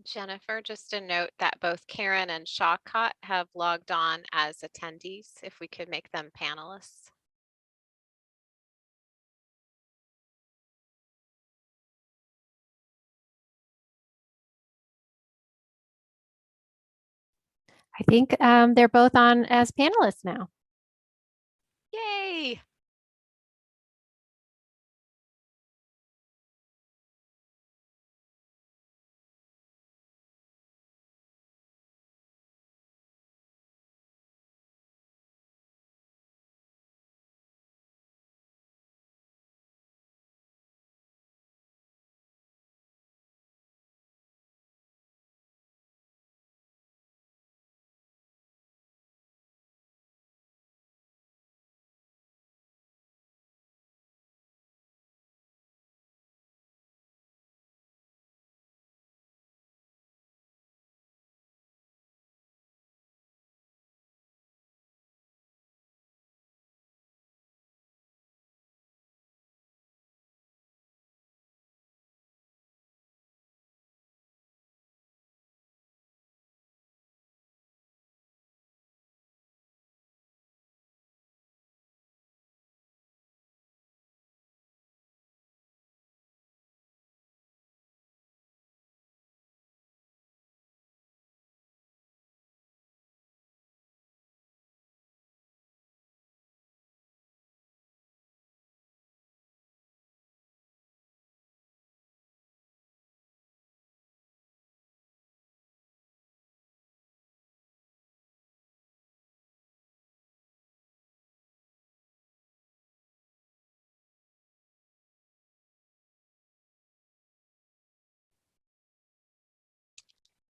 Jennifer, just a note that both Karen and Shawcott have logged on as attendees, if we could make them panelists. I think they're both on as panelists now. Yay!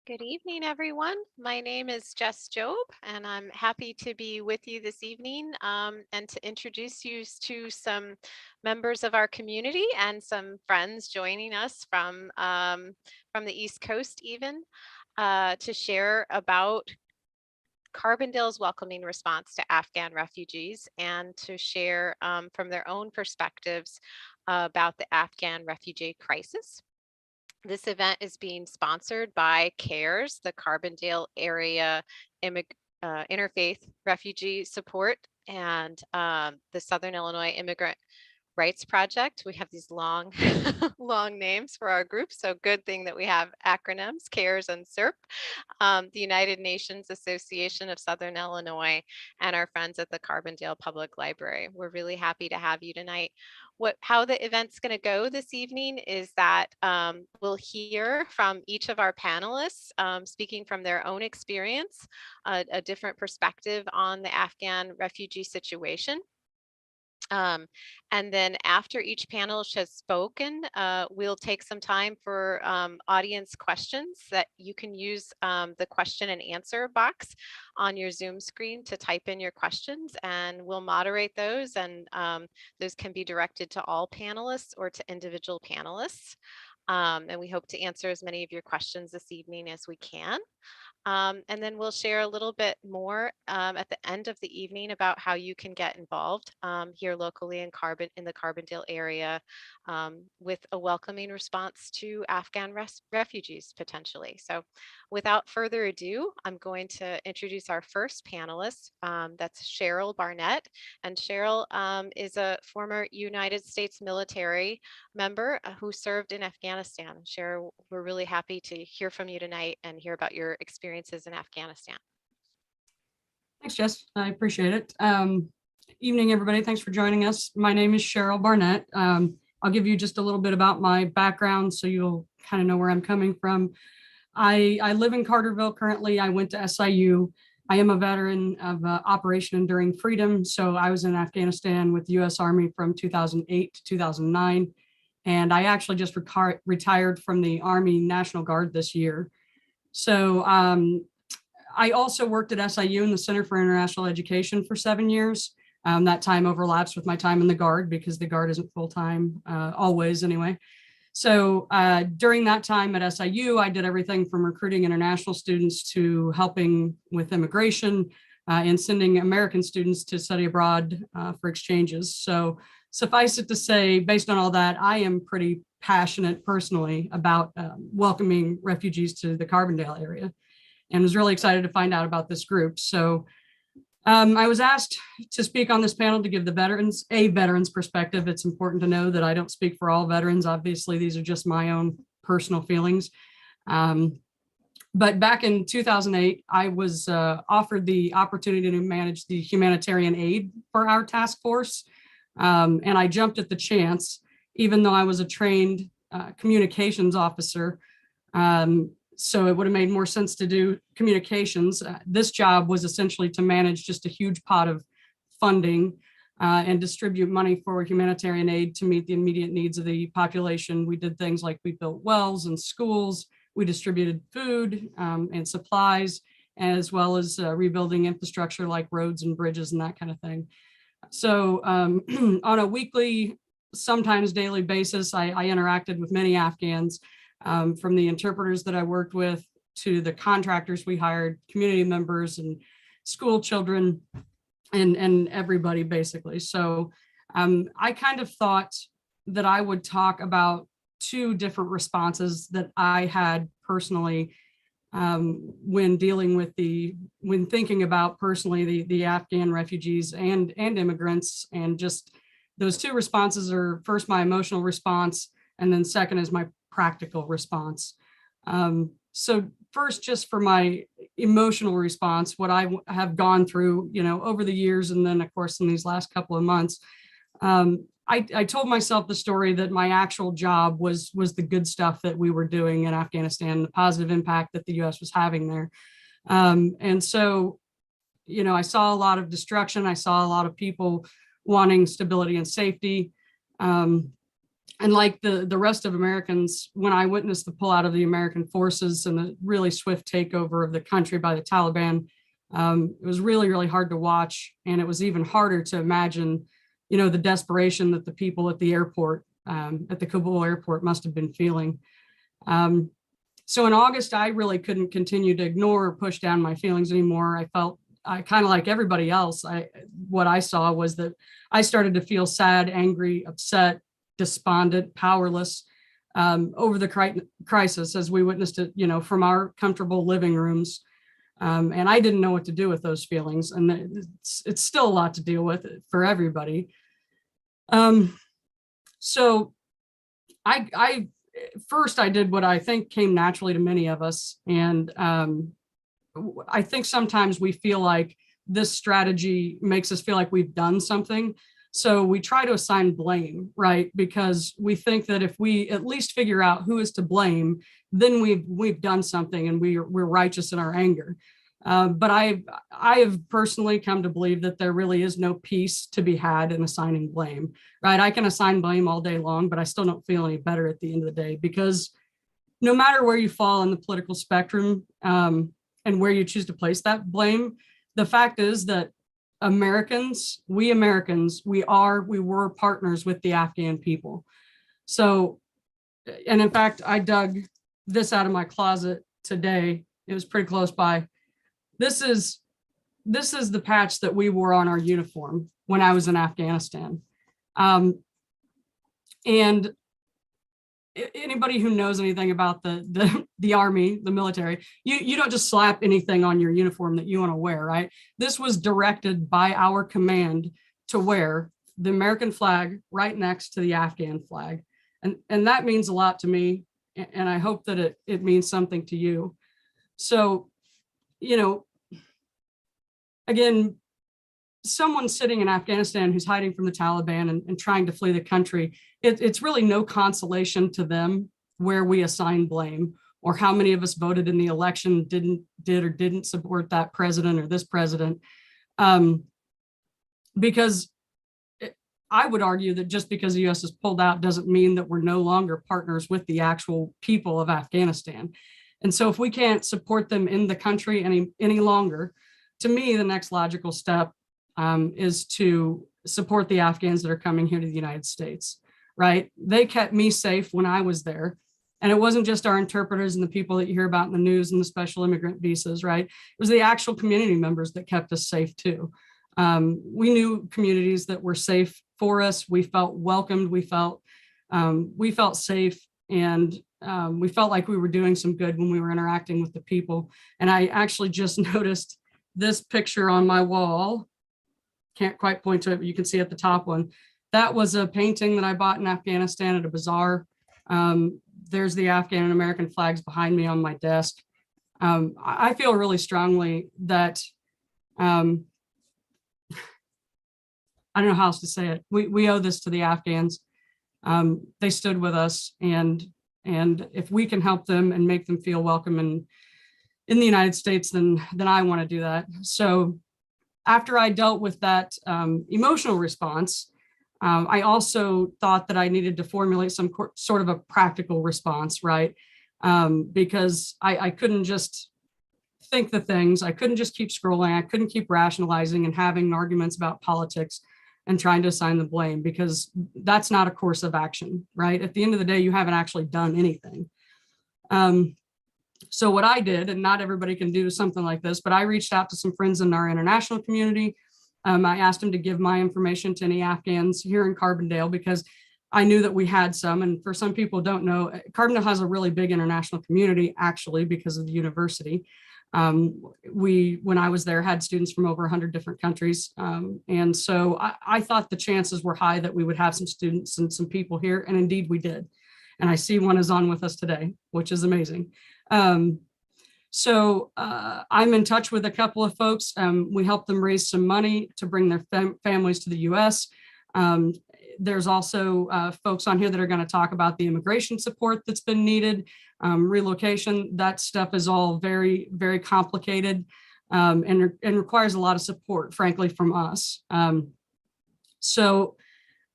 Good evening, everyone. My name is Jess Job, and I'm happy to be with you this evening and to introduce you to some members of our community and some friends joining us from the East Coast even to share about Carbondale's welcoming response to Afghan refugees and to share from their own perspectives about the Afghan refugee crisis. This event is being sponsored by CARES, the Carbondale Area Interfaith Refugee Support, and the Southern Illinois Immigrant Rights Project. We have these long, long names for our group, so good thing that we have acronyms, CARES and SERP, the United Nations Association of Southern Illinois, and our friends at the Carbondale Public Library. We're really happy to have you tonight. How the event's going to go this evening is that we'll hear from each of our panelists speaking from their own experience, a different perspective on the Afghan refugee situation. And then after each panelist has spoken, we'll take some time for audience questions that you can use the question and answer box on your Zoom screen to type in your questions, and we'll moderate those, and those can be directed to all panelists or to individual panelists. And we hope to answer as many of your questions this evening as we can. And then we'll share a little bit more at the end of the evening about how you can get involved here locally in the Carbondale area with a welcoming response to Afghan refugees potentially. So without further ado, I'm going to introduce our first panelist. That's Cheryl Barnett. And Cheryl is a former United States military member who served in Afghanistan. Cheryl, we're really happy to hear from you tonight and hear about your experiences in Afghanistan. Thanks, Jess. I appreciate it. Evening, everybody. Thanks for joining us. My name is Cheryl Barnett. I'll give you just a little bit about my background so you'll kind of know where I'm coming from. I live in Carterville currently. I went to SIU. I am a veteran of Operation Enduring Freedom. So I was in Afghanistan with the U.S. Army from 2008 to 2009. And I actually just retired from the Army National Guard this year. So I also worked at SIU in the Center for International Education for 7 years. That time overlaps with my time in the Guard because the Guard isn't full-time, always anyway. So during that time at SIU, I did everything from recruiting international students to helping with immigration and sending American students to study abroad for exchanges. So suffice it to say, based on all that, I am pretty passionate personally about welcoming refugees to the Carbondale area, and was really excited to find out about this group. So I was asked to speak on this panel to give the veterans a veterans perspective. It's important to know that I don't speak for all veterans. Obviously, these are just my own personal feelings. But back in 2008, I was offered the opportunity to manage the humanitarian aid for our task force. And I jumped at the chance, even though I was a trained communications officer. So it would have made more sense to do communications. This job was essentially to manage just a huge pot of funding and distribute money for humanitarian aid to meet the immediate needs of the population. We did things like we built wells and schools, we distributed food and supplies, as well as rebuilding infrastructure like roads and bridges and that kind of thing. So on a weekly, sometimes daily basis, I interacted with many Afghans, from the interpreters that I worked with to the contractors we hired, community members and school children, and everybody basically. So I kind of thought that I would talk about two different responses that I had personally when thinking about personally the Afghan refugees and immigrants. And just those two responses are, first, my emotional response, and then second is my practical response. So first, just for my emotional response, what I have gone through, over the years, and then of course in these last couple of months, I told myself the story that my actual job was the good stuff that we were doing in Afghanistan, the positive impact that the U.S. was having there. And so, I saw a lot of destruction. I saw a lot of people wanting stability and safety. And like the rest of Americans, when I witnessed the pullout of the American forces and the really swift takeover of the country by the Taliban, it was really, really hard to watch. And it was even harder to imagine, the desperation that the people at the airport, at the Kabul airport, must have been feeling. So in August, I really couldn't continue to ignore or push down my feelings anymore. I felt kind of like everybody else. What I saw was that I started to feel sad, angry, upset, despondent, powerless over the crisis as we witnessed it, from our comfortable living rooms. And I didn't know what to do with those feelings. And it's still a lot to deal with for everybody. So I first, I did what I think came naturally to many of us. And I think sometimes we feel like this strategy makes us feel like we've done something. So we try to assign blame, right? Because we think that if we at least figure out who is to blame, then we've done something and we're righteous in our anger. But I have personally come to believe that there really is no peace to be had in assigning blame, right? I can assign blame all day long, but I still don't feel any better at the end of the day, because no matter where you fall in the political spectrum and where you choose to place that blame, the fact is that Americans, we were partners with the Afghan people. So, and in fact, I dug this out of my closet today. It was pretty close by. This is the patch that we wore on our uniform when I was in Afghanistan. And anybody who knows anything about the Army, the military, you don't just slap anything on your uniform that you want to wear, right? This was directed by our command to wear the American flag right next to the Afghan flag. And that means a lot to me. And I hope that it means something to you. So, again, someone sitting in Afghanistan who's hiding from the Taliban and trying to flee the country, it's really no consolation to them where we assign blame, or how many of us voted in the election did or didn't support that president or this president. Because I would argue that just because the US has pulled out doesn't mean that we're no longer partners with the actual people of Afghanistan. And so if we can't support them in the country any longer, to me, the next logical step is to support the Afghans that are coming here to the United States, right? They kept me safe when I was there. And it wasn't just our interpreters and the people that you hear about in the news and the special immigrant visas, right? It was the actual community members that kept us safe too. We knew communities that were safe for us. We felt welcomed. We felt safe, and we felt like we were doing some good when we were interacting with the people. And I actually just noticed this picture on my wall. Can't quite point to it, but you can see at the top one. That was a painting that I bought in Afghanistan at a bazaar. There's the Afghan and American flags behind me on my desk. I feel really strongly that, I don't know how else to say it. We owe this to the Afghans. They stood with us, and if we can help them and make them feel welcome in the United States, then I want to do that. So after I dealt with that emotional response, I also thought that I needed to formulate some sort of a practical response, right? Because I couldn't just think the things. I couldn't just keep scrolling. I couldn't keep rationalizing and having arguments about politics and trying to assign the blame, because that's not a course of action, right? At the end of the day, you haven't actually done anything. So what I did, and not everybody can do something like this, but I reached out to some friends in our international community. I asked them to give my information to any Afghans here in Carbondale, because I knew that we had some. And for some people don't know, Carbondale has a really big international community, actually, because of the university. When I was there, had students from over 100 different countries. And so I thought the chances were high that we would have some students and some people here. And indeed we did. And I see one is on with us today, which is amazing. So I'm in touch with a couple of folks. We helped them raise some money to bring their families to the US. There's also folks on here that are going to talk about the immigration support that's been needed, relocation. That stuff is all very, very complicated, and requires a lot of support, frankly, from us. So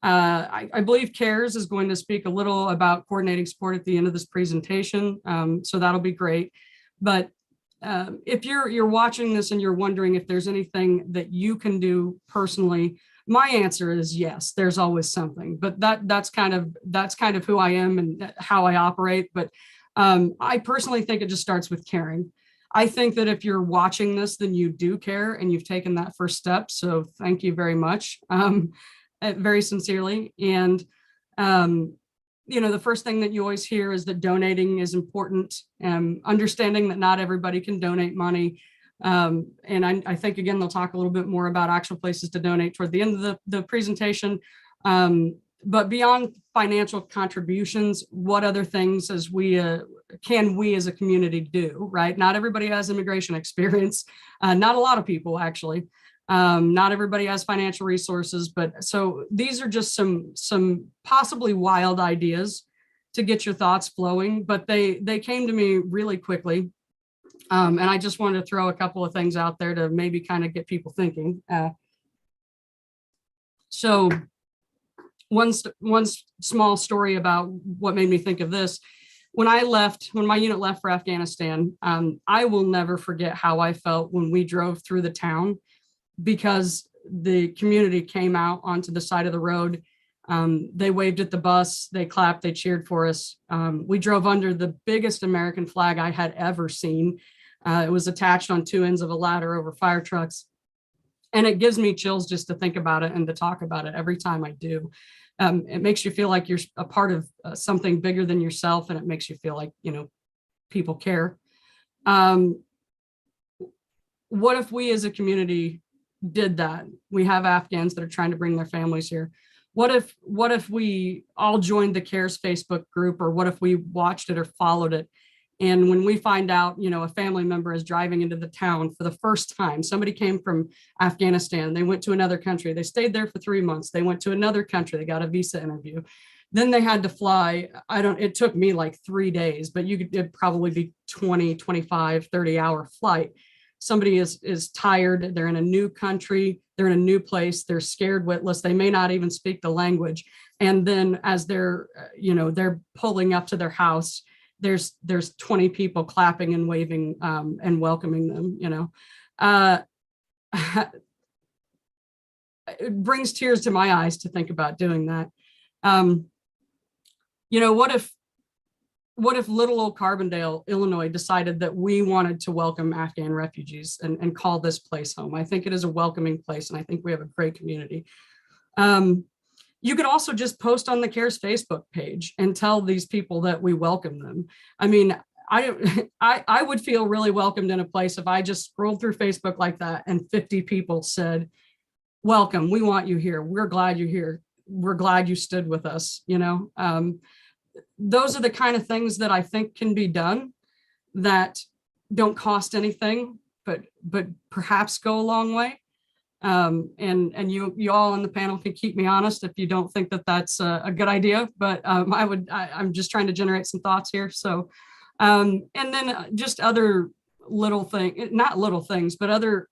I believe CARES is going to speak a little about coordinating support at the end of this presentation. So that'll be great. But if you're watching this and you're wondering if there's anything that you can do personally, my answer is yes, there's always something. But that's kind of who I am and how I operate. But I personally think it just starts with caring. I think that if you're watching this, then you do care and you've taken that first step. So thank you very much, very sincerely. And the first thing that you always hear is that donating is important, understanding that not everybody can donate money. And I think, again, they'll talk a little bit more about actual places to donate toward the end of the presentation. But beyond financial contributions, what other things can we as a community do, right? Not everybody has immigration experience. Not a lot of people, actually. Not everybody has financial resources, but so these are just some possibly wild ideas to get your thoughts flowing, but they came to me really quickly. And I just wanted to throw a couple of things out there to maybe kind of get people thinking. So one small story about what made me think of this. When my unit left for Afghanistan, I will never forget how I felt when we drove through the town, because the community came out onto the side of the road. They waved at the bus, they clapped, they cheered for us. We drove under the biggest American flag I had ever seen. It was attached on two ends of a ladder over fire trucks. And it gives me chills just to think about it and to talk about it every time I do. It makes you feel like you're a part of something bigger than yourself, and it makes you feel like, people care. What if we as a community did that? We have Afghans that are trying to bring their families here. What if we all joined the CARES Facebook group, or what if we watched it or followed it? And when we find out, a family member is driving into the town for the first time, somebody came from Afghanistan, they went to another country, they stayed there for 3 months, they went to another country, they got a visa interview. Then they had to fly. It took me like 3 days, but it'd probably be 20, 25, 30-hour flight. Somebody is tired, they're in a new country, they're in a new place, they're scared witless, they may not even speak the language. And then as they're pulling up to their house, there's 20 people clapping and waving and welcoming them. It brings tears to my eyes to think about doing that. What if little old Carbondale, Illinois, decided that we wanted to welcome Afghan refugees and call this place home? I think it is a welcoming place, and I think we have a great community. You could also just post on the CARES Facebook page and tell these people that we welcome them. I mean, I would feel really welcomed in a place if I just scrolled through Facebook like that and 50 people said, welcome, we want you here. We're glad you're here. We're glad you stood with us. Those are the kind of things that I think can be done that don't cost anything, but perhaps go a long way. And you all on the panel can keep me honest if you don't think that that's a good idea, but I'm just trying to generate some thoughts here. So, and then just other not little things, but other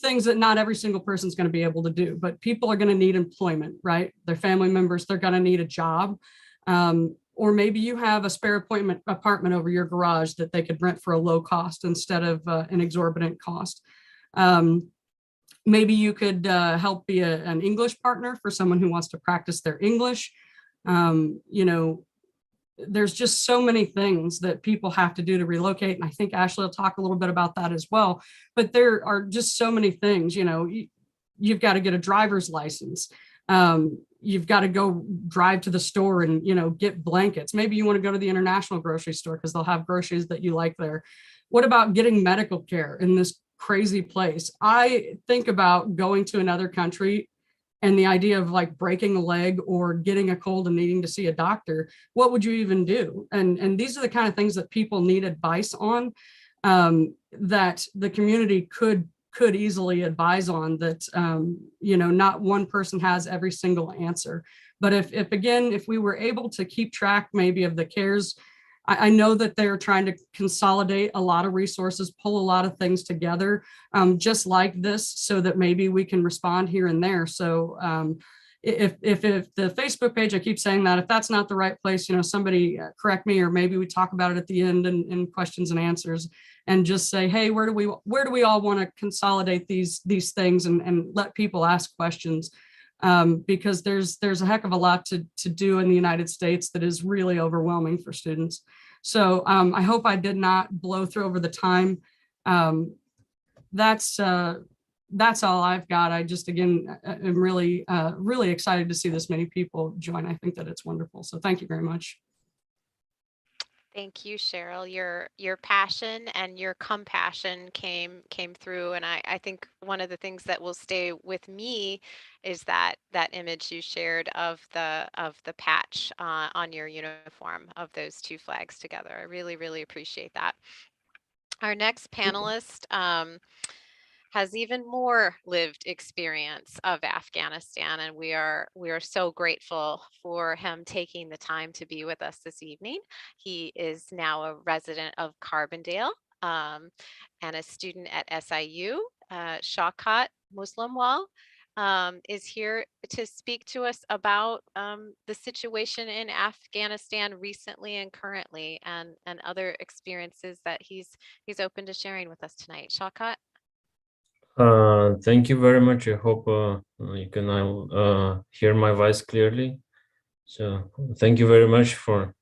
things that not every single person's going to be able to do, but people are going to need employment, right? Their family members, they're going to need a job. Or maybe you have a spare apartment over your garage that they could rent for a low cost instead of an exorbitant cost. Maybe you could help be an English partner for someone who wants to practice their English. There's just so many things that people have to do to relocate. And I think Ashley will talk a little bit about that as well. But there are just so many things, you've got to get a driver's license. You've got to go drive to the store and, get blankets. Maybe you want to go to the international grocery store because they'll have groceries that you like there. What about getting medical care in this crazy place? I think about going to another country and the idea of like breaking a leg or getting a cold and needing to see a doctor. What would you even do? And these are the kind of things that people need advice on, that the community could easily advise on, that not one person has every single answer. But if we were able to keep track maybe of the CARES, I know that they're trying to consolidate a lot of resources, pull a lot of things together, just like this, so that maybe we can respond here and there. So if the Facebook page, I keep saying that, if that's not the right place, somebody correct me, or maybe we talk about it at the end in questions and answers, and just say, hey, where do we all want to consolidate these things, and let people ask questions. Because there's a heck of a lot to do in the United States that is really overwhelming for students. So I hope I did not blow through over the time. That's all I've got. I just, again, am really, really excited to see this many people join. I think that it's wonderful. So thank you very much. Thank you, Cheryl. Your passion and your compassion came through, and I think one of the things that will stay with me is that image you shared of the patch on your uniform of those two flags together. I really, really appreciate that. Our next panelist has even more lived experience of Afghanistan, and we are so grateful for him taking the time to be with us this evening. He is now a resident of Carbondale and a student at SIU. Shaukat Muslimwal is here to speak to us about the situation in Afghanistan recently and currently, and other experiences that he's open to sharing with us tonight. Shaukat? Thank you very much. I hope you can now hear my voice clearly. So thank you very much for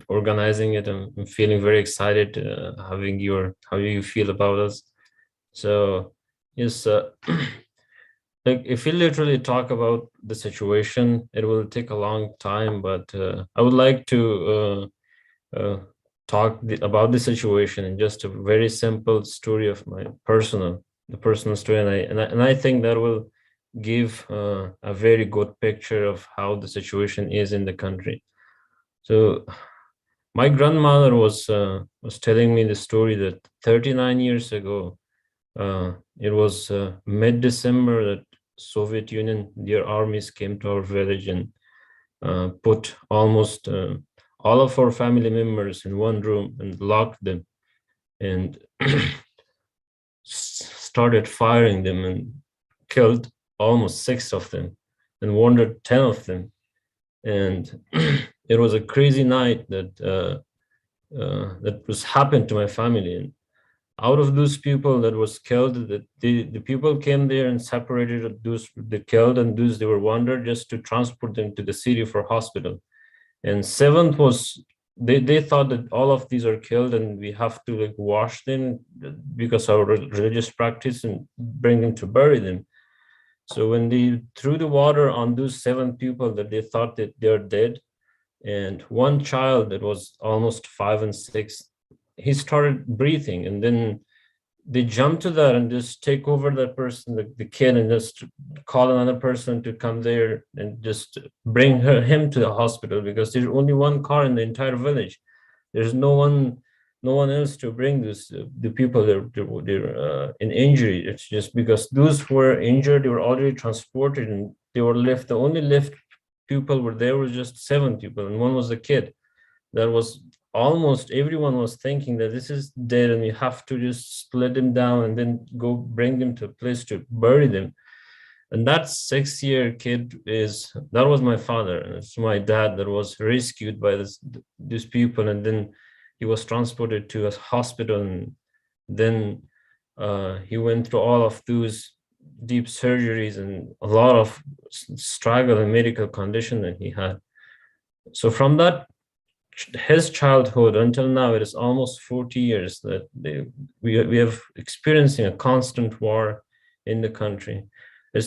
organizing it. I'm feeling very excited having how you feel about us. So yes, like if we literally talk about the situation, it will take a long time, but I would like to talk about the situation in just a very simple story of my personal story, and I think that will give a very good picture of how the situation is in the country. So my grandmother was telling me the story that 39 years ago, it was mid-December, that Soviet Union, their armies came to our village and put almost all of our family members in one room and locked them, and started firing them and killed almost 6 of them and wounded 10 of them. And it was a crazy night that was happened to my family. And out of those people that was killed, the people came there and separated those the killed and those they were wounded, just to transport them to the city for hospital. And 7th was, they thought that all of these are killed and we have to like wash them because our religious practice, and bring them to bury them. So when they threw the water on those 7 people that they thought that they're dead, and one child that was almost 5 and 6, he started breathing, and then they jump to that and just take over that person, the kid, and just call another person to come there and just bring him to the hospital, because there's only one car in the entire village. There's no one else to bring the people they're in injury. It's just because those who were injured, they were already transported and they were left. The only left people were there was just 7 people, and one was a kid. That was almost everyone was thinking that this is dead and you have to just split them down and then go bring them to a place to bury them. And that 6-year kid that was my father, and it's my dad that was rescued by these people, and then he was transported to a hospital, and then he went through all of those deep surgeries and a lot of struggle and medical condition that he had. So from that, his childhood until now, it is almost 40 years that we have experiencing a constant war in the country.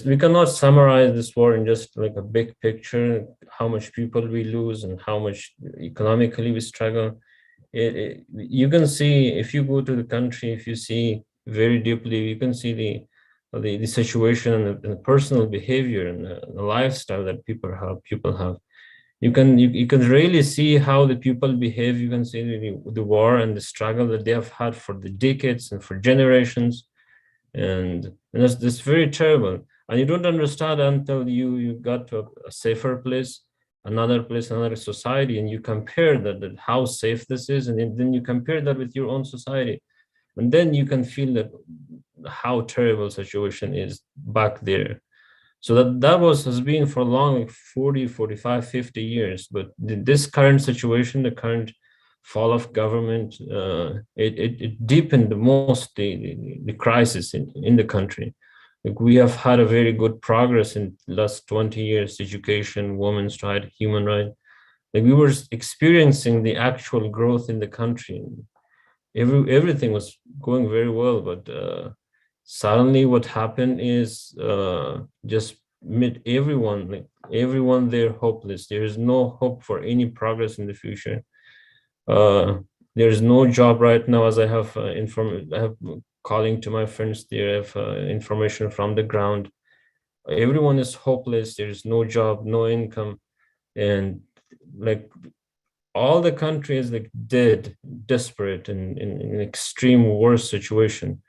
We cannot summarize this war in just like a big picture, how much people we lose and how much economically we struggle. You can see, if you go to the country, if you see very deeply, you can see the situation and the personal behavior and the lifestyle that people have. You can really see how the people behave. You can see the war and the struggle that they have had for the decades and for generations, and that's very terrible. And you don't understand until you got to a safer place, another society, and you compare that how safe this is, and then you compare that with your own society, and then you can feel that how terrible situation is back there. So that has been for long, like 40, 45, 50 years. But this current situation, the current fall of government, it deepened the most the crisis in the country. Like, we have had a very good progress in the last 20 years, education, women's rights, human rights. Like, we were experiencing the actual growth in the country. Everything was going very well, but suddenly what happened is just made everyone there hopeless. There is no hope for any progress in the future. There's no job right now, as I have calling to my friends there, I have information from the ground. Everyone is hopeless. There's no job, no income, and like all the country is like dead, desperate, and in an extreme worst situation.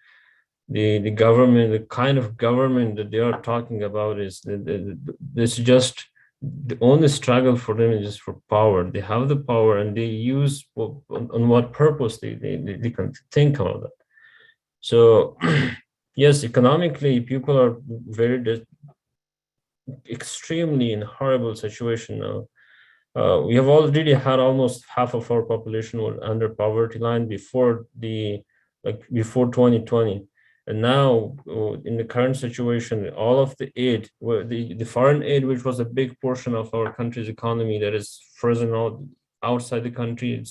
The government, the kind of government that they are talking about is this just the only struggle for them is just for power. They have the power and they use on what purpose they can think about that. So yes, economically, people are very extremely in horrible situation now. We have already had almost half of our population were under poverty line before 2020. And now, in the current situation, all of the aid, the foreign aid, which was a big portion of our country's economy, that is frozen out outside the country.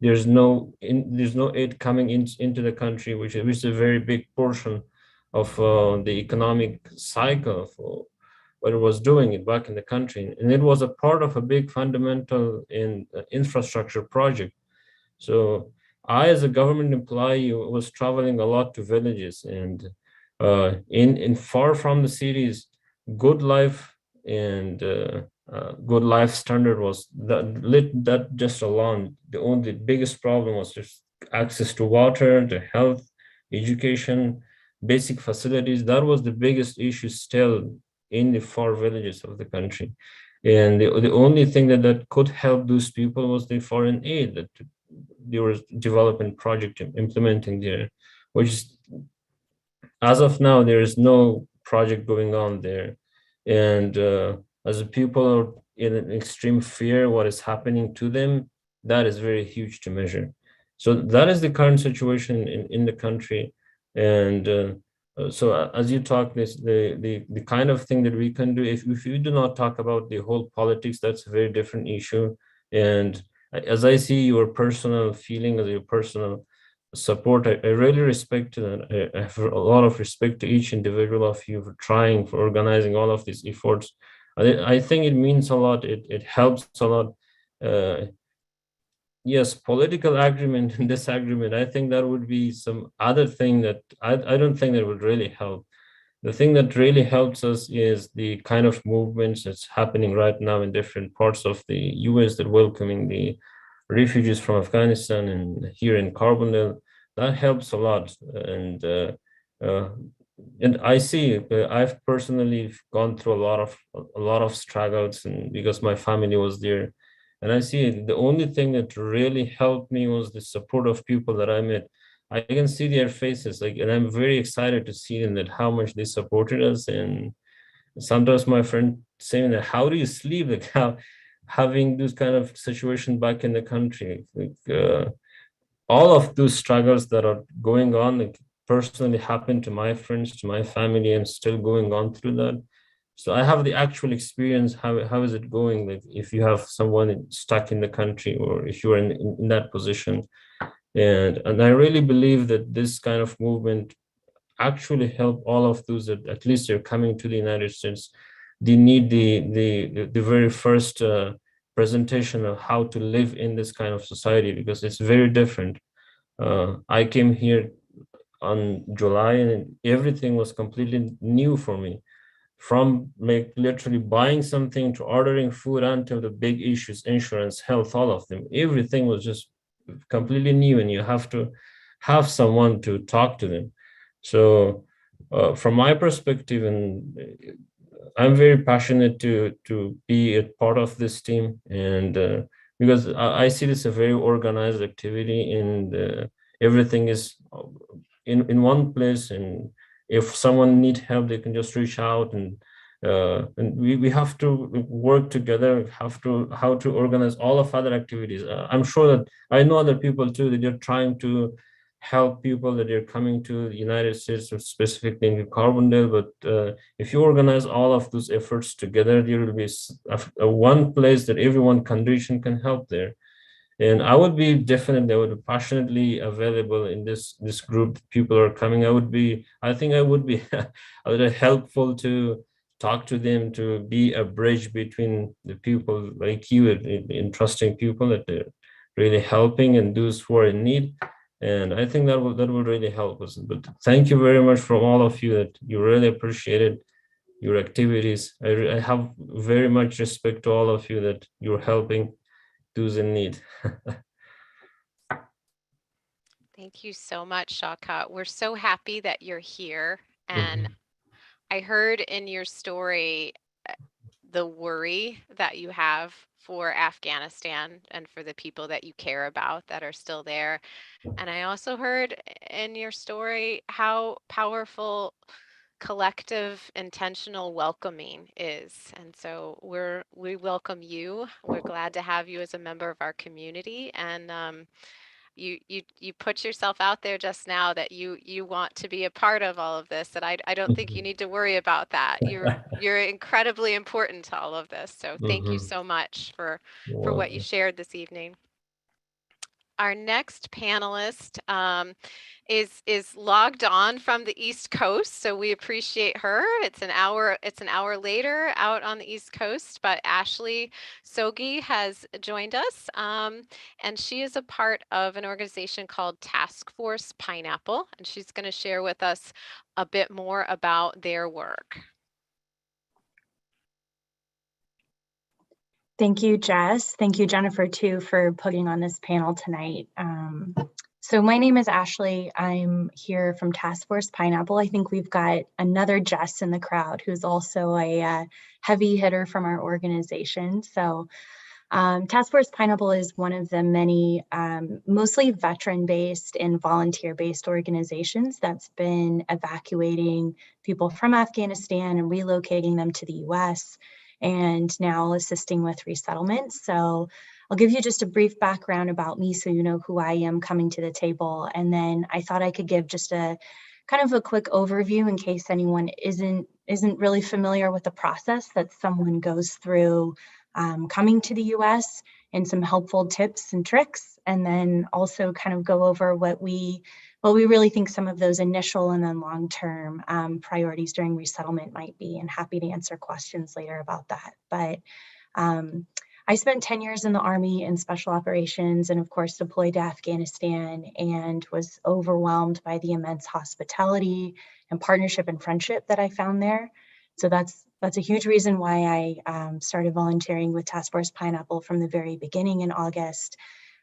There's no aid coming into the country, which is a very big portion of the economic cycle of what it was doing it back in the country, and it was a part of a big fundamental infrastructure project. So I, as a government employee, was traveling a lot to villages, and in far from the cities, good life and good life standard was that just alone. The biggest problem was just access to water, to health, education, basic facilities. That was the biggest issue still in the far villages of the country. And the only thing that could help those people was the foreign aid that they were developing project implementing there, which as of now, there is no project going on there. And as the people are in an extreme fear, what is happening to them, that is very huge to measure. So that is the current situation in the country. And so as you talk this, the kind of thing that we can do, if you do not talk about the whole politics, that's a very different issue. And as I see your personal feeling, as your personal support. I really respect that. I have a lot of respect to each individual of you for trying, for organizing all of these efforts. I think it means a lot. It helps a lot. Yes, political agreement and disagreement. I think that would be some other thing that I don't think that would really help. The thing that really helps us is the kind of movements that's happening right now in different parts of the US that welcoming the refugees from Afghanistan and here in Carbondale. That helps a lot. Uh, and I see, I've personally gone through a lot of struggles, and because my family was there, and I see the only thing that really helped me was the support of people that I met. I can see their faces, like, and I'm very excited to see them, that how much they supported us. And sometimes my friend saying that, how do you sleep? Like, how having this kind of situation back in the country, like, all of those struggles that are going on, like, personally happened to my friends, to my family, and still going on through that. So I have the actual experience. How is it going? Like, if you have someone stuck in the country, or if you're in that position. And I really believe that this kind of movement actually help all of those that at least they're coming to the United States. They need the very first presentation of how to live in this kind of society, because it's very different. I came here on July, and everything was completely new for me, from like literally buying something to ordering food until the big issues, insurance, health, all of them. Everything was just completely new, and you have to have someone to talk to them. So from my perspective, and I'm very passionate to be a part of this team, and because I see this a very organized activity, and everything is in one place, and if someone needs help, they can just reach out, and we have to work together, have to how to organize all of other activities. I'm sure that I know other people too, that they're trying to help people that are coming to the United States, or specifically in Carbondale. But if you organize all of those efforts together, there will be a one place that everyone condition can help there. And I would be definitely, I would be passionately available in this group. People are coming. I think I would be a little helpful to talk to them, to be a bridge between the people like you, and trusting people that they're really helping, and those who are in need. And I think that will really help us. But thank you very much from all of you, that you really appreciated your activities. I have very much respect to all of you, that you're helping those in need. Thank you so much, Shaukat. We're so happy that you're here. And I heard in your story the worry that you have for Afghanistan and for the people that you care about that are still there. And I also heard in your story how powerful collective intentional welcoming is. And so we welcome you. We're glad to have you as a member of our community. And you put yourself out there just now that you want to be a part of all of this, and I don't think you need to worry about that. You're incredibly important to all of this. So thank you so much for what you shared this evening. Our next panelist is logged on from the East Coast, so we appreciate her. It's an hour later out on the East Coast, but Ashley Sogi has joined us, and she is a part of an organization called Task Force Pineapple, and she's going to share with us a bit more about their work. Thank you, Jess. Thank you, Jennifer, too, for putting on this panel tonight. So my name is Ashley. I'm here from Task Force Pineapple. I think we've got another Jess in the crowd who's also a heavy hitter from our organization. So Task Force Pineapple is one of the many mostly veteran-based and volunteer-based organizations that's been evacuating people from Afghanistan and relocating them to the US, and now assisting with resettlement. So I'll give you just a brief background about me so you know who I am coming to the table. And then I thought I could give just a kind of a quick overview in case anyone isn't really familiar with the process that someone goes through coming to the US, and some helpful tips and tricks, and then also kind of go over what we really think some of those initial and then long-term priorities during resettlement might be, and happy to answer questions later about that. But I spent 10 years in the Army in special operations and of course deployed to Afghanistan, and was overwhelmed by the immense hospitality and partnership and friendship that I found there. So that's a huge reason why I started volunteering with Task Force Pineapple from the very beginning in August.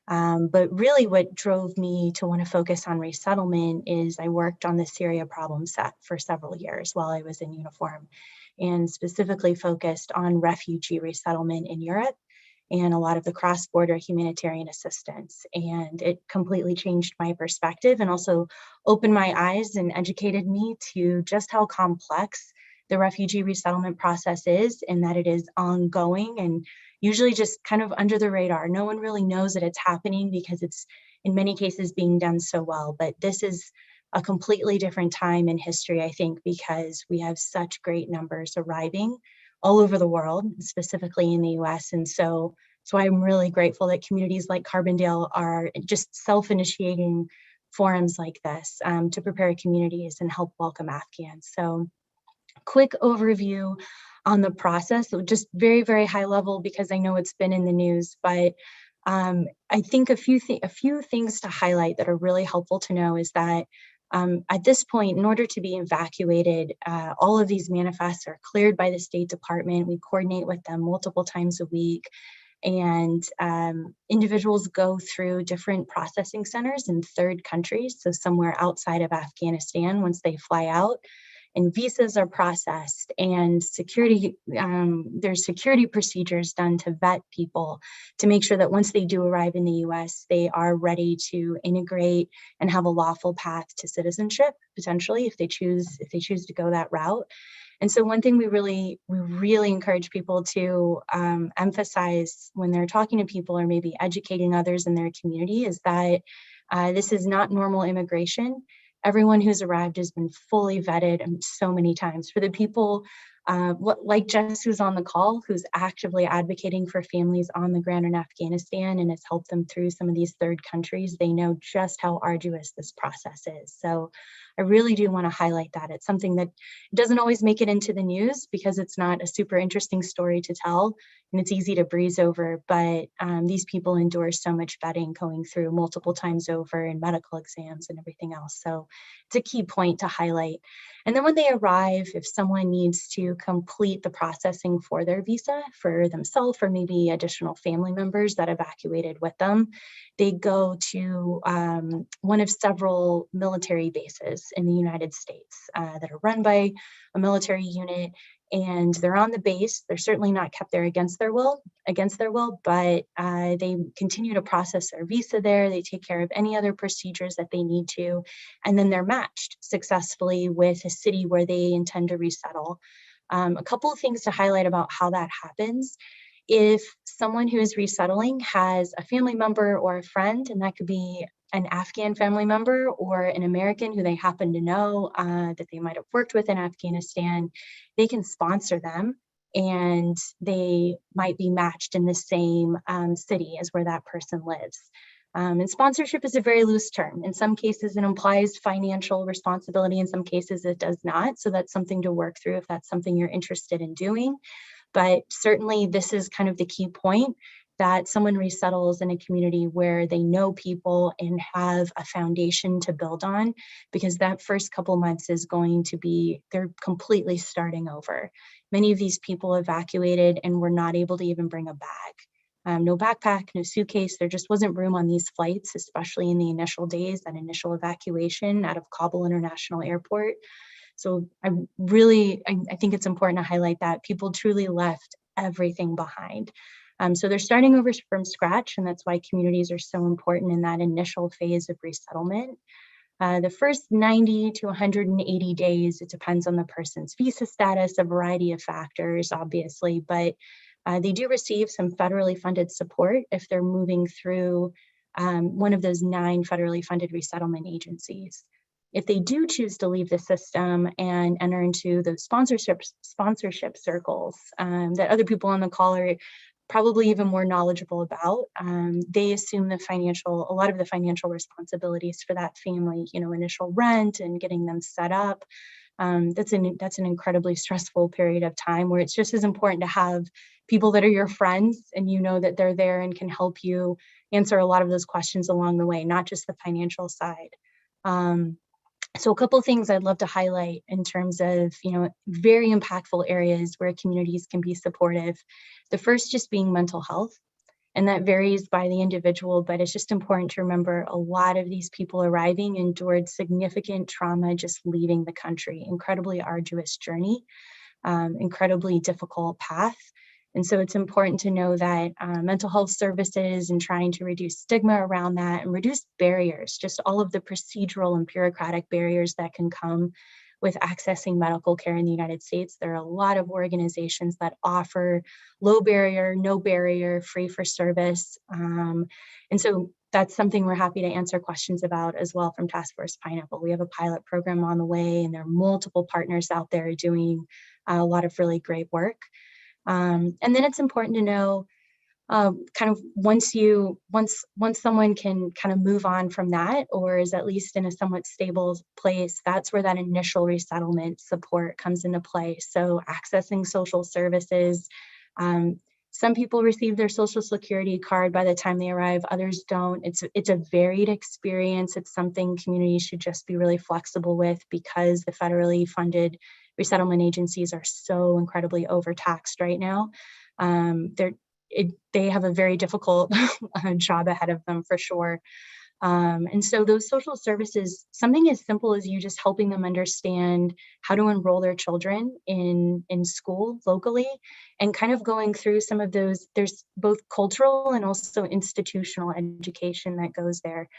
But really what drove me to want to focus on resettlement is I worked on the Syria problem set for several years while I was in uniform, and specifically focused on refugee resettlement in Europe and a lot of the cross-border humanitarian assistance. And it completely changed my perspective and also opened my eyes and educated me to just how complex the refugee resettlement process is, and that it is ongoing and usually just kind of under the radar. No one really knows that it's happening because it's in many cases being done so well. But this is a completely different time in history, I think, because we have such great numbers arriving all over the world, specifically in the US. And so I'm really grateful that communities like Carbondale are just self-initiating forums like this to prepare communities and help welcome Afghans. So quick overview on the process, so just very, very high level because I know it's been in the news, but I think a few things to highlight that are really helpful to know is that at this point, in order to be evacuated, all of these manifests are cleared by the State Department. We coordinate with them multiple times a week, and individuals go through different processing centers in third countries, so somewhere outside of Afghanistan once they fly out. And visas are processed, and there's security procedures done to vet people to make sure that once they do arrive in the US, they are ready to integrate and have a lawful path to citizenship, potentially, if they choose to go that route. And so one thing we really encourage people to emphasize when they're talking to people or maybe educating others in their community is that this is not normal immigration. Everyone who's arrived has been fully vetted so many times. For the people like Jess, who's on the call, who's actively advocating for families on the ground in Afghanistan and has helped them through some of these third countries, they know just how arduous this process is. So I really do want to highlight that. It's something that doesn't always make it into the news because it's not a super interesting story to tell and it's easy to breeze over, but these people endure so much vetting going through multiple times over and medical exams and everything else. So it's a key point to highlight. And then when they arrive, if someone needs to complete the processing for their visa for themselves or maybe additional family members that evacuated with them, they go to one of several military bases in the United States that are run by a military unit, and they're on the base. They're certainly not kept there against their will, but they continue to process their visa there. They take care of any other procedures that they need to, and then they're matched successfully with a city where they intend to resettle. A couple of things to highlight about how that happens. If someone who is resettling has a family member or a friend, and that could be an Afghan family member or an American who they happen to know that they might have worked with in Afghanistan, they can sponsor them and they might be matched in the same city as where that person lives. And sponsorship is a very loose term. In some cases, it implies financial responsibility. In some cases, it does not. So that's something to work through if that's something you're interested in doing. But certainly this is kind of the key point, that someone resettles in a community where they know people and have a foundation to build on, because that first couple months is going to be, they're completely starting over. Many of these people evacuated and were not able to even bring a bag. No backpack, no suitcase. There just wasn't room on these flights, especially in the initial days, that initial evacuation out of Kabul International Airport. So I think it's important to highlight that people truly left everything behind. So they're starting over from scratch, and that's why communities are so important in that initial phase of resettlement. The first 90 to 180 days, it depends on the person's visa status, a variety of factors, obviously, but they do receive some federally funded support if they're moving through one of those 9 federally funded resettlement agencies. If they do choose to leave the system and enter into those sponsorship circles that other people on the call are probably even more knowledgeable about. They assume a lot of the financial responsibilities for that family, initial rent and getting them set up. That's an incredibly stressful period of time where it's just as important to have people that are your friends and that they're there and can help you answer a lot of those questions along the way, not just the financial side. So a couple of things I'd love to highlight in terms of, very impactful areas where communities can be supportive. The first just being mental health. And that varies by the individual, but it's just important to remember a lot of these people arriving endured significant trauma just leaving the country, incredibly arduous journey, incredibly difficult path. And so it's important to know that mental health services and trying to reduce stigma around that and reduce barriers, just all of the procedural and bureaucratic barriers that can come with accessing medical care in the United States. There are a lot of organizations that offer low barrier, no barrier, free for service. And so that's something we're happy to answer questions about as well from Task Force Pineapple. We have a pilot program on the way, and there are multiple partners out there doing a lot of really great work. And then it's important to know kind of once someone can kind of move on from that, or is at least in a somewhat stable place, that's where that initial resettlement support comes into play. So accessing social services. Some people receive their Social Security card by the time they arrive, others don't. It's a varied experience. It's something communities should just be really flexible with, because the federally funded resettlement agencies are so incredibly overtaxed right now. They have a very difficult job ahead of them for sure. And so those social services, something as simple as you just helping them understand how to enroll their children in school locally, and kind of going through some of those, there's both cultural and also institutional education that goes there.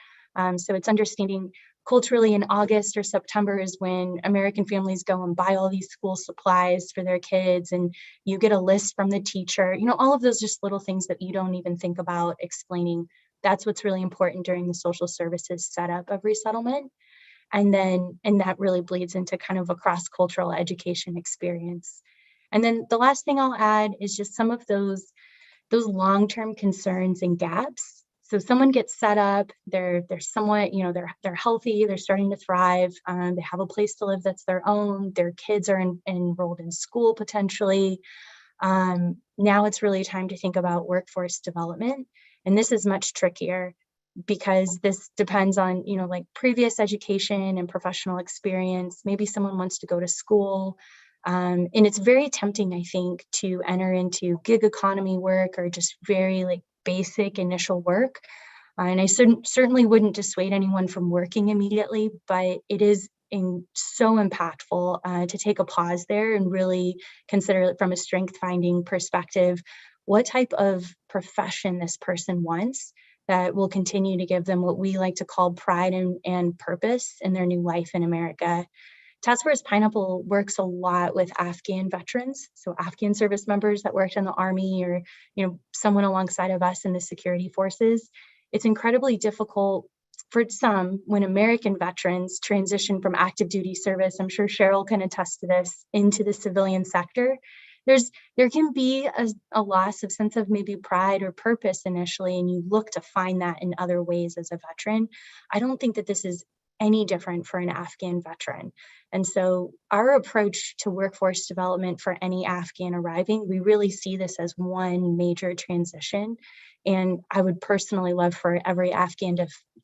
So it's understanding culturally in August or September is when American families go and buy all these school supplies for their kids, and you get a list from the teacher, all of those just little things that you don't even think about explaining. That's what's really important during the social services setup of resettlement. And that really bleeds into kind of a cross-cultural education experience. And then the last thing I'll add is just some of those long-term concerns and gaps. So someone gets set up, they're somewhat, they're healthy, they're starting to thrive, they have a place to live that's their own, their kids are enrolled in school potentially. Now it's really time to think about workforce development. And this is much trickier because this depends on, like previous education and professional experience. Maybe someone wants to go to school. And it's very tempting, I think, to enter into gig economy work or just very like basic initial work. And I certainly wouldn't dissuade anyone from working immediately, but it is so impactful to take a pause there and really consider it from a strength finding perspective, what type of profession this person wants that will continue to give them what we like to call pride and purpose in their new life in America. Task Force Pineapple works a lot with Afghan veterans, so Afghan service members that worked in the Army or someone alongside of us in the security forces. It's incredibly difficult for some when American veterans transition from active duty service, I'm sure Cheryl can attest to this, into the civilian sector. There can be a loss of sense of maybe pride or purpose initially, and you look to find that in other ways as a veteran. I don't think that this is any different for an Afghan veteran. And so our approach to workforce development for any Afghan arriving, we really see this as one major transition. And I would personally love for every Afghan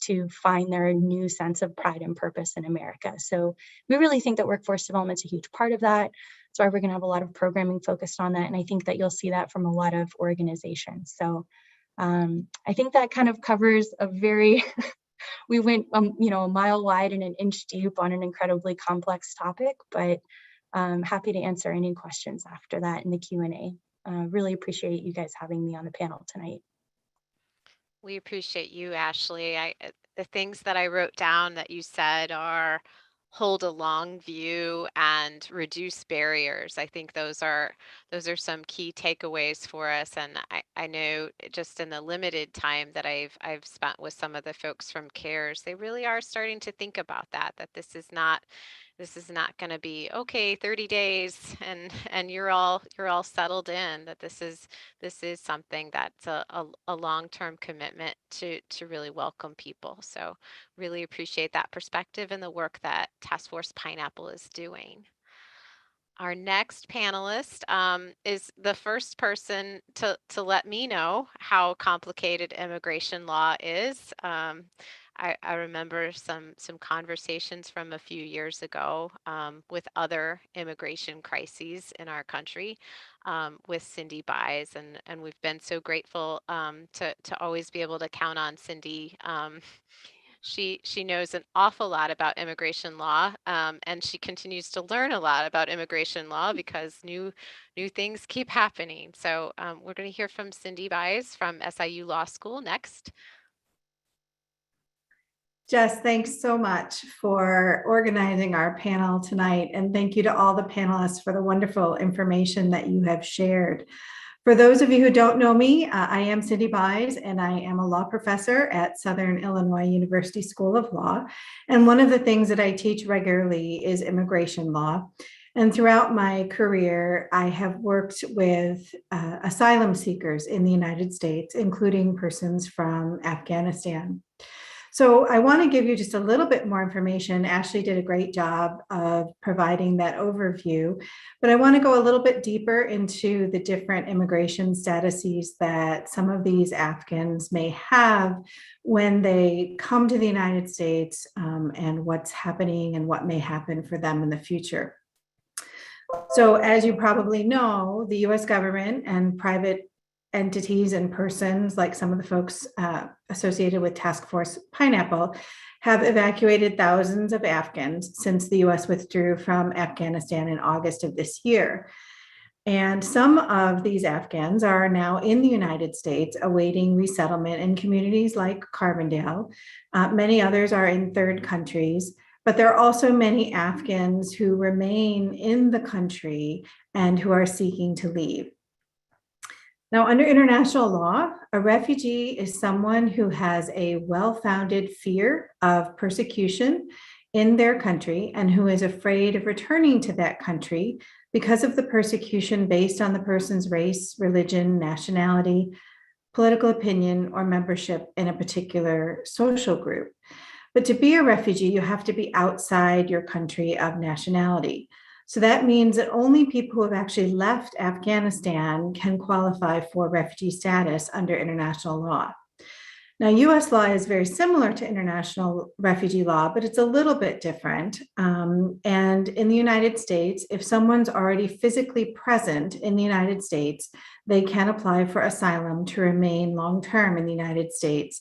to find their new sense of pride and purpose in America. So we really think that workforce development is a huge part of that. That's why we're going to have a lot of programming focused on that. And I think that you'll see that from a lot of organizations. So I think that kind of covers a very, we went, a mile wide and an inch deep on an incredibly complex topic, but happy to answer any questions after that in the Q&A. Really appreciate you guys having me on the panel tonight. We appreciate you, Ashley. The things that I wrote down that you said are hold a long view and reduce barriers. I think those are some key takeaways for us. And I know just in the limited time that I've spent with some of the folks from CARES, they really are starting to think about that this is not this is not going to be okay 30 days and you're all settled in, that this is something that's a long-term commitment to really welcome people. So really appreciate that perspective and the work that Task Force Pineapple is doing. Our next panelist is the first person to let me know how complicated immigration law is. I remember some conversations from a few years ago with other immigration crises in our country with Cindy Buys, and we've been so grateful to always be able to count on Cindy. She knows an awful lot about immigration law, and she continues to learn a lot about immigration law because new things keep happening. So we're going to hear from Cindy Buys from SIU Law School next. Jess, thanks so much for organizing our panel tonight, and thank you to all the panelists for the wonderful information that you have shared. For those of you who don't know me, I am Cindy Buys, and I am a law professor at Southern Illinois University School of Law. And one of the things that I teach regularly is immigration law. And throughout my career, I have worked with asylum seekers in the United States, including persons from Afghanistan. So I want to give you just a little bit more information. Ashley did a great job of providing that overview, but I want to go a little bit deeper into the different immigration statuses that some of these Afghans may have when they come to the United States, and what's happening and what may happen for them in the future. So as you probably know, the US government and private entities and persons like some of the folks associated with Task Force Pineapple have evacuated thousands of Afghans since the US withdrew from Afghanistan in August of this year. And some of these Afghans are now in the United States awaiting resettlement in communities like Carbondale. Many others are in third countries, but there are also many Afghans who remain in the country and who are seeking to leave. Now, under international law, a refugee is someone who has a well-founded fear of persecution in their country and who is afraid of returning to that country because of the persecution based on the person's race, religion, nationality, political opinion, or membership in a particular social group. But to be a refugee, you have to be outside your country of nationality. So that means that only people who have actually left Afghanistan can qualify for refugee status under international law. Now, US law is very similar to international refugee law, but it's a little bit different. And in the United States, if someone's already physically present in the United States, they can apply for asylum to remain long-term in the United States.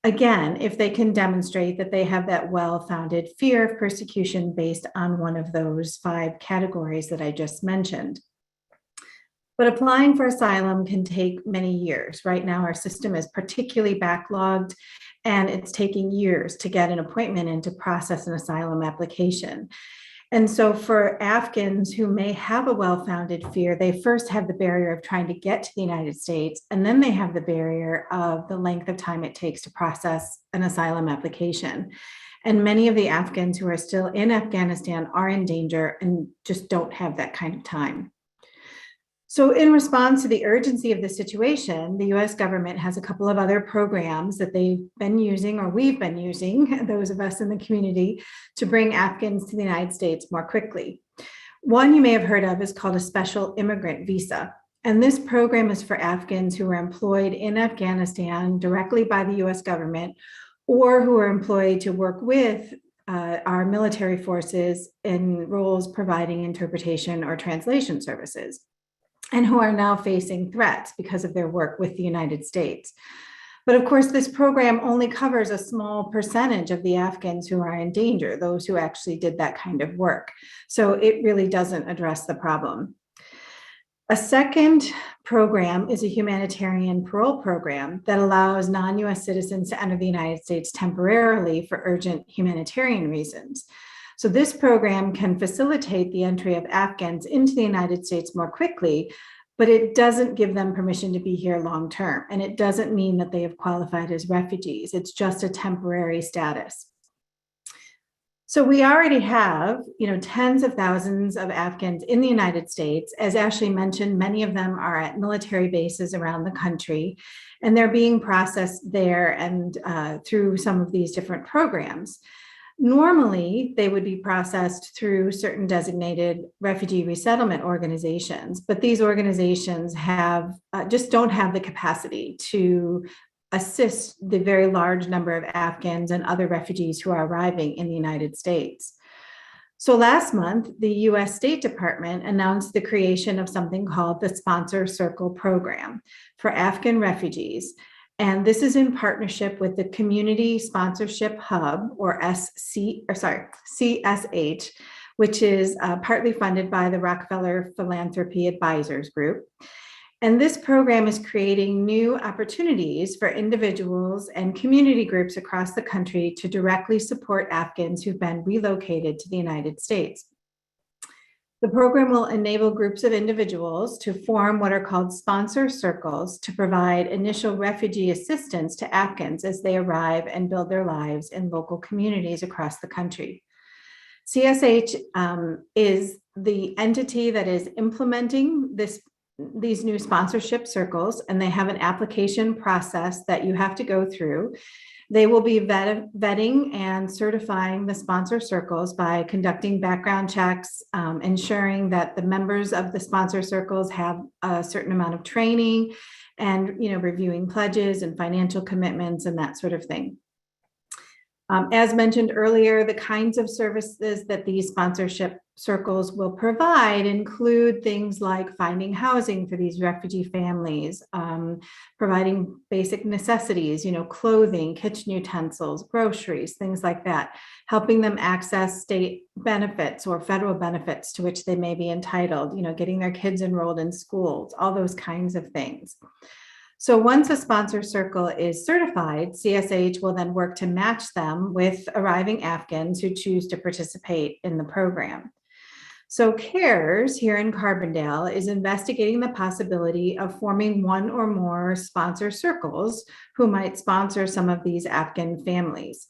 Again, if they can demonstrate that they have that well-founded fear of persecution based on one of those 5 categories that I just mentioned. But applying for asylum can take many years. Right now, our system is particularly backlogged, and it's taking years to get an appointment and to process an asylum application. And so for Afghans who may have a well-founded fear, they first have the barrier of trying to get to the United States, and then they have the barrier of the length of time it takes to process an asylum application. And many of the Afghans who are still in Afghanistan are in danger and just don't have that kind of time. So in response to the urgency of the situation, the US government has a couple of other programs that they've been using, or we've been using, those of us in the community, to bring Afghans to the United States more quickly. One you may have heard of is called a special immigrant visa. And this program is for Afghans who are employed in Afghanistan directly by the US government, or who are employed to work with our military forces in roles providing interpretation or translation services, and who are now facing threats because of their work with the United States. But of course, this program only covers a small percentage of the Afghans who are in danger, those who actually did that kind of work. So it really doesn't address the problem. A second program is a humanitarian parole program that allows non-US citizens to enter the United States temporarily for urgent humanitarian reasons. So this program can facilitate the entry of Afghans into the United States more quickly, but it doesn't give them permission to be here long term. And it doesn't mean that they have qualified as refugees. It's just a temporary status. So we already have, tens of thousands of Afghans in the United States. As Ashley mentioned, many of them are at military bases around the country, and they're being processed there and through some of these different programs. Normally, they would be processed through certain designated refugee resettlement organizations, but these organizations have just don't have the capacity to assist the very large number of Afghans and other refugees who are arriving in the United States. So last month, the US State Department announced the creation of something called the Sponsor Circle Program for Afghan refugees. And this is in partnership with the Community Sponsorship Hub, or CSH, which is partly funded by the Rockefeller Philanthropy Advisors Group. And this program is creating new opportunities for individuals and community groups across the country to directly support Afghans who've been relocated to the United States. The program will enable groups of individuals to form what are called sponsor circles to provide initial refugee assistance to Afghans as they arrive and build their lives in local communities across the country. CSH is the entity that is implementing these new sponsorship circles, and they have an application process that you have to go through. They will be vetting and certifying the sponsor circles by conducting background checks, ensuring that the members of the sponsor circles have a certain amount of training, and reviewing pledges and financial commitments and that sort of thing. As mentioned earlier, the kinds of services that these sponsorship circles will provide include things like finding housing for these refugee families, providing basic necessities, clothing, kitchen utensils, groceries, things like that, helping them access state benefits or federal benefits to which they may be entitled, getting their kids enrolled in schools, all those kinds of things. So once a sponsor circle is certified, CSH will then work to match them with arriving Afghans who choose to participate in the program. So CARES here in Carbondale is investigating the possibility of forming one or more sponsor circles who might sponsor some of these Afghan families.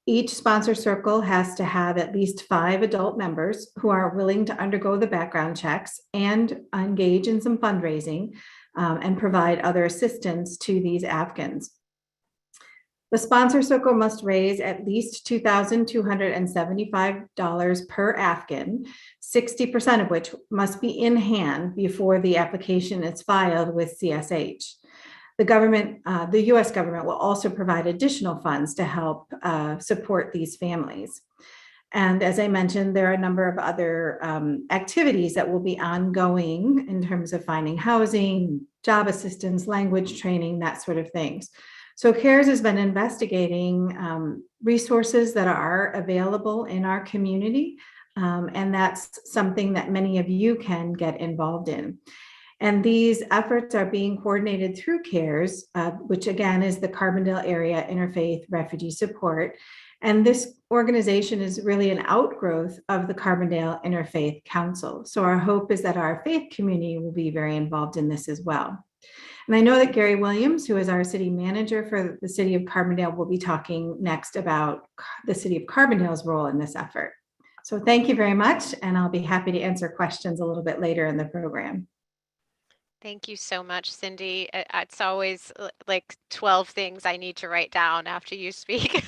Each sponsor circle has to have at least 5 adult members who are willing to undergo the background checks and engage in some fundraising and provide other assistance to these Afghans. The sponsor circle must raise at least $2,275 per Afghan, 60% of which must be in hand before the application is filed with CSH. The US government will also provide additional funds to help support these families. And as I mentioned, there are a number of other activities that will be ongoing in terms of finding housing, job assistance, language training, that sort of things. So CARES has been investigating resources that are available in our community, and that's something that many of you can get involved in. And these efforts are being coordinated through CARES, which again is the Carbondale Area Interfaith Refugee Support. And this organization is really an outgrowth of the Carbondale Interfaith Council. So our hope is that our faith community will be very involved in this as well. And I know that Gary Williams, who is our city manager for the city of Carbondale, will be talking next about the city of Carbondale's role in this effort. So thank you very much, and I'll be happy to answer questions a little bit later in the program. Thank you so much, Cindy. It's always like 12 things I need to write down after you speak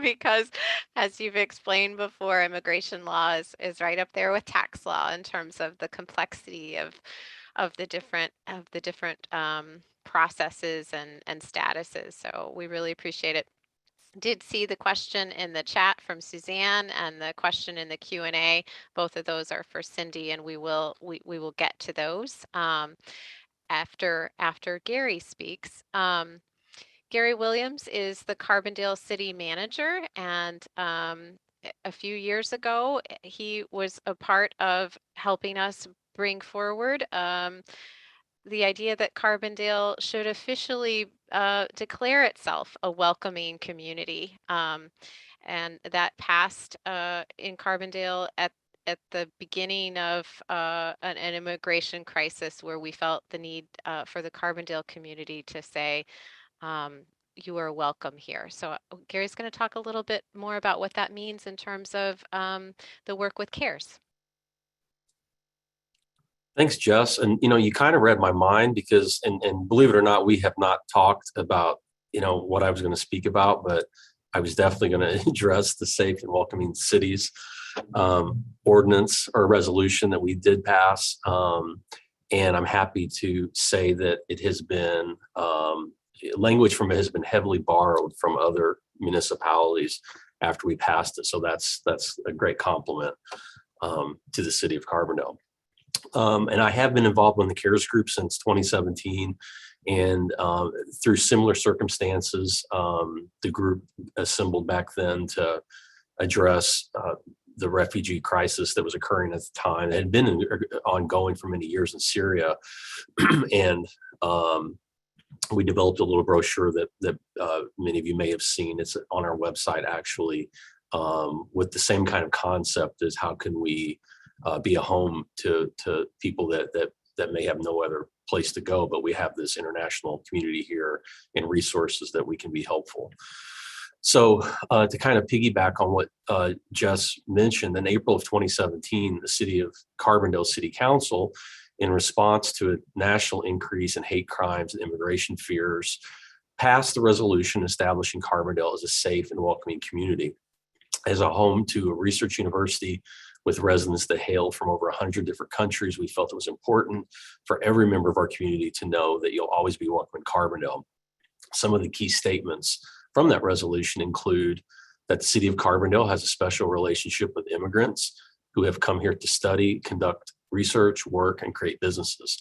because as you've explained before, immigration law is right up there with tax law in terms of the complexity of the different processes and statuses. So we really appreciate it. Did see the question in the chat from Suzanne and the question in the Q&A. Both of those are for Cindy, and we will get to those after Gary speaks. Gary Williams is the Carbondale City Manager, and a few years ago, he was a part of helping us bring forward the idea that Carbondale should officially declare itself a welcoming community. And that passed in Carbondale at the beginning of an immigration crisis where we felt the need for the Carbondale community to say, you are welcome here. So Gary's going to talk a little bit more about what that means in terms of the work with CARES. Thanks, Jess. And, you kind of read my mind because, and believe it or not, we have not talked about, what I was going to speak about, but I was definitely going to address the Safe and Welcoming Cities ordinance or resolution that we did pass. And I'm happy to say that it has been, language from it has been heavily borrowed from other municipalities after we passed it. So that's a great compliment to the city of Carbondale. And I have been involved in the CARES group since 2017. And through similar circumstances, the group assembled back then to address the refugee crisis that was occurring at the time. It had been ongoing for many years in Syria. And we developed a little brochure that many of you may have seen. It's on our website, actually, with the same kind of concept as how can we be a home to people that may have no other place to go, but we have this international community here and resources that we can be helpful. So to kind of piggyback on what Jess mentioned, in April of 2017, the city of Carbondale City Council, in response to a national increase in hate crimes and immigration fears, passed the resolution establishing Carbondale as a safe and welcoming community, as a home to a research university with residents that hailed from over 100 different countries. We felt it was important for every member of our community to know that you'll always be welcome in Carbondale. Some of the key statements from that resolution include that the city of Carbondale has a special relationship with immigrants who have come here to study, conduct research, work, and create businesses.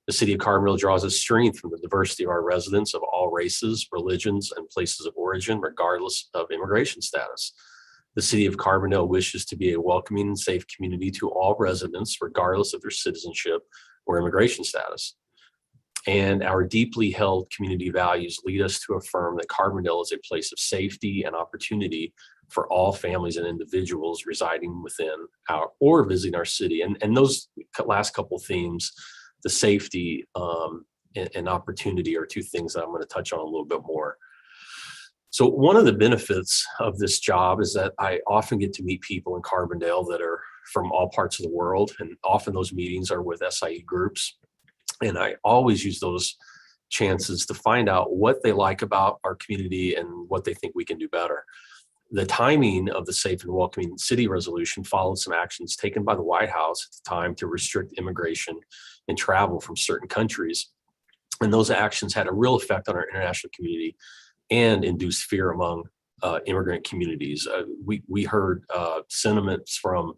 The city of Carbondale draws its strength from the diversity of our residents of all races, religions, and places of origin, regardless of immigration status. The city of Carbondale wishes to be a welcoming and safe community to all residents, regardless of their citizenship or immigration status. And our deeply held community values lead us to affirm that Carbondale is a place of safety and opportunity for all families and individuals residing within our or visiting our city. And those last couple themes, the safety and opportunity, are two things that I'm going to touch on a little bit more. So one of the benefits of this job is that I often get to meet people in Carbondale that are from all parts of the world, and often those meetings are with SIE groups. And I always use those chances to find out what they like about our community and what they think we can do better. The timing of the Safe and Welcoming City resolution followed some actions taken by the White House at the time to restrict immigration and travel from certain countries. And those actions had a real effect on our international community and induced fear among immigrant communities. We heard sentiments from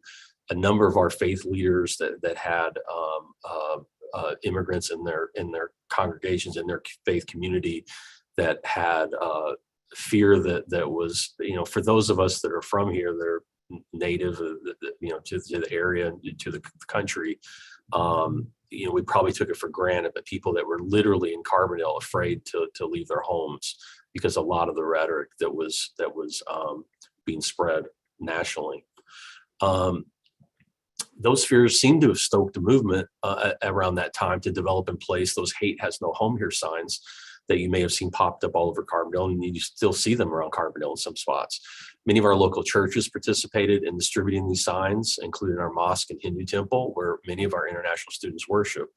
a number of our faith leaders that had immigrants in their congregations, in their faith community, that had fear that was, for those of us that are from here, that are native, to the area and to the country, we probably took it for granted, but people that were literally in Carbondale afraid to leave their homes because a lot of the rhetoric that was being spread nationally. Those fears seem to have stoked a movement around that time to develop and place those "hate has no home here" signs that you may have seen popped up all over Carbondale, and you still see them around Carbondale in some spots. Many of our local churches participated in distributing these signs, including our mosque and Hindu temple, where many of our international students worship.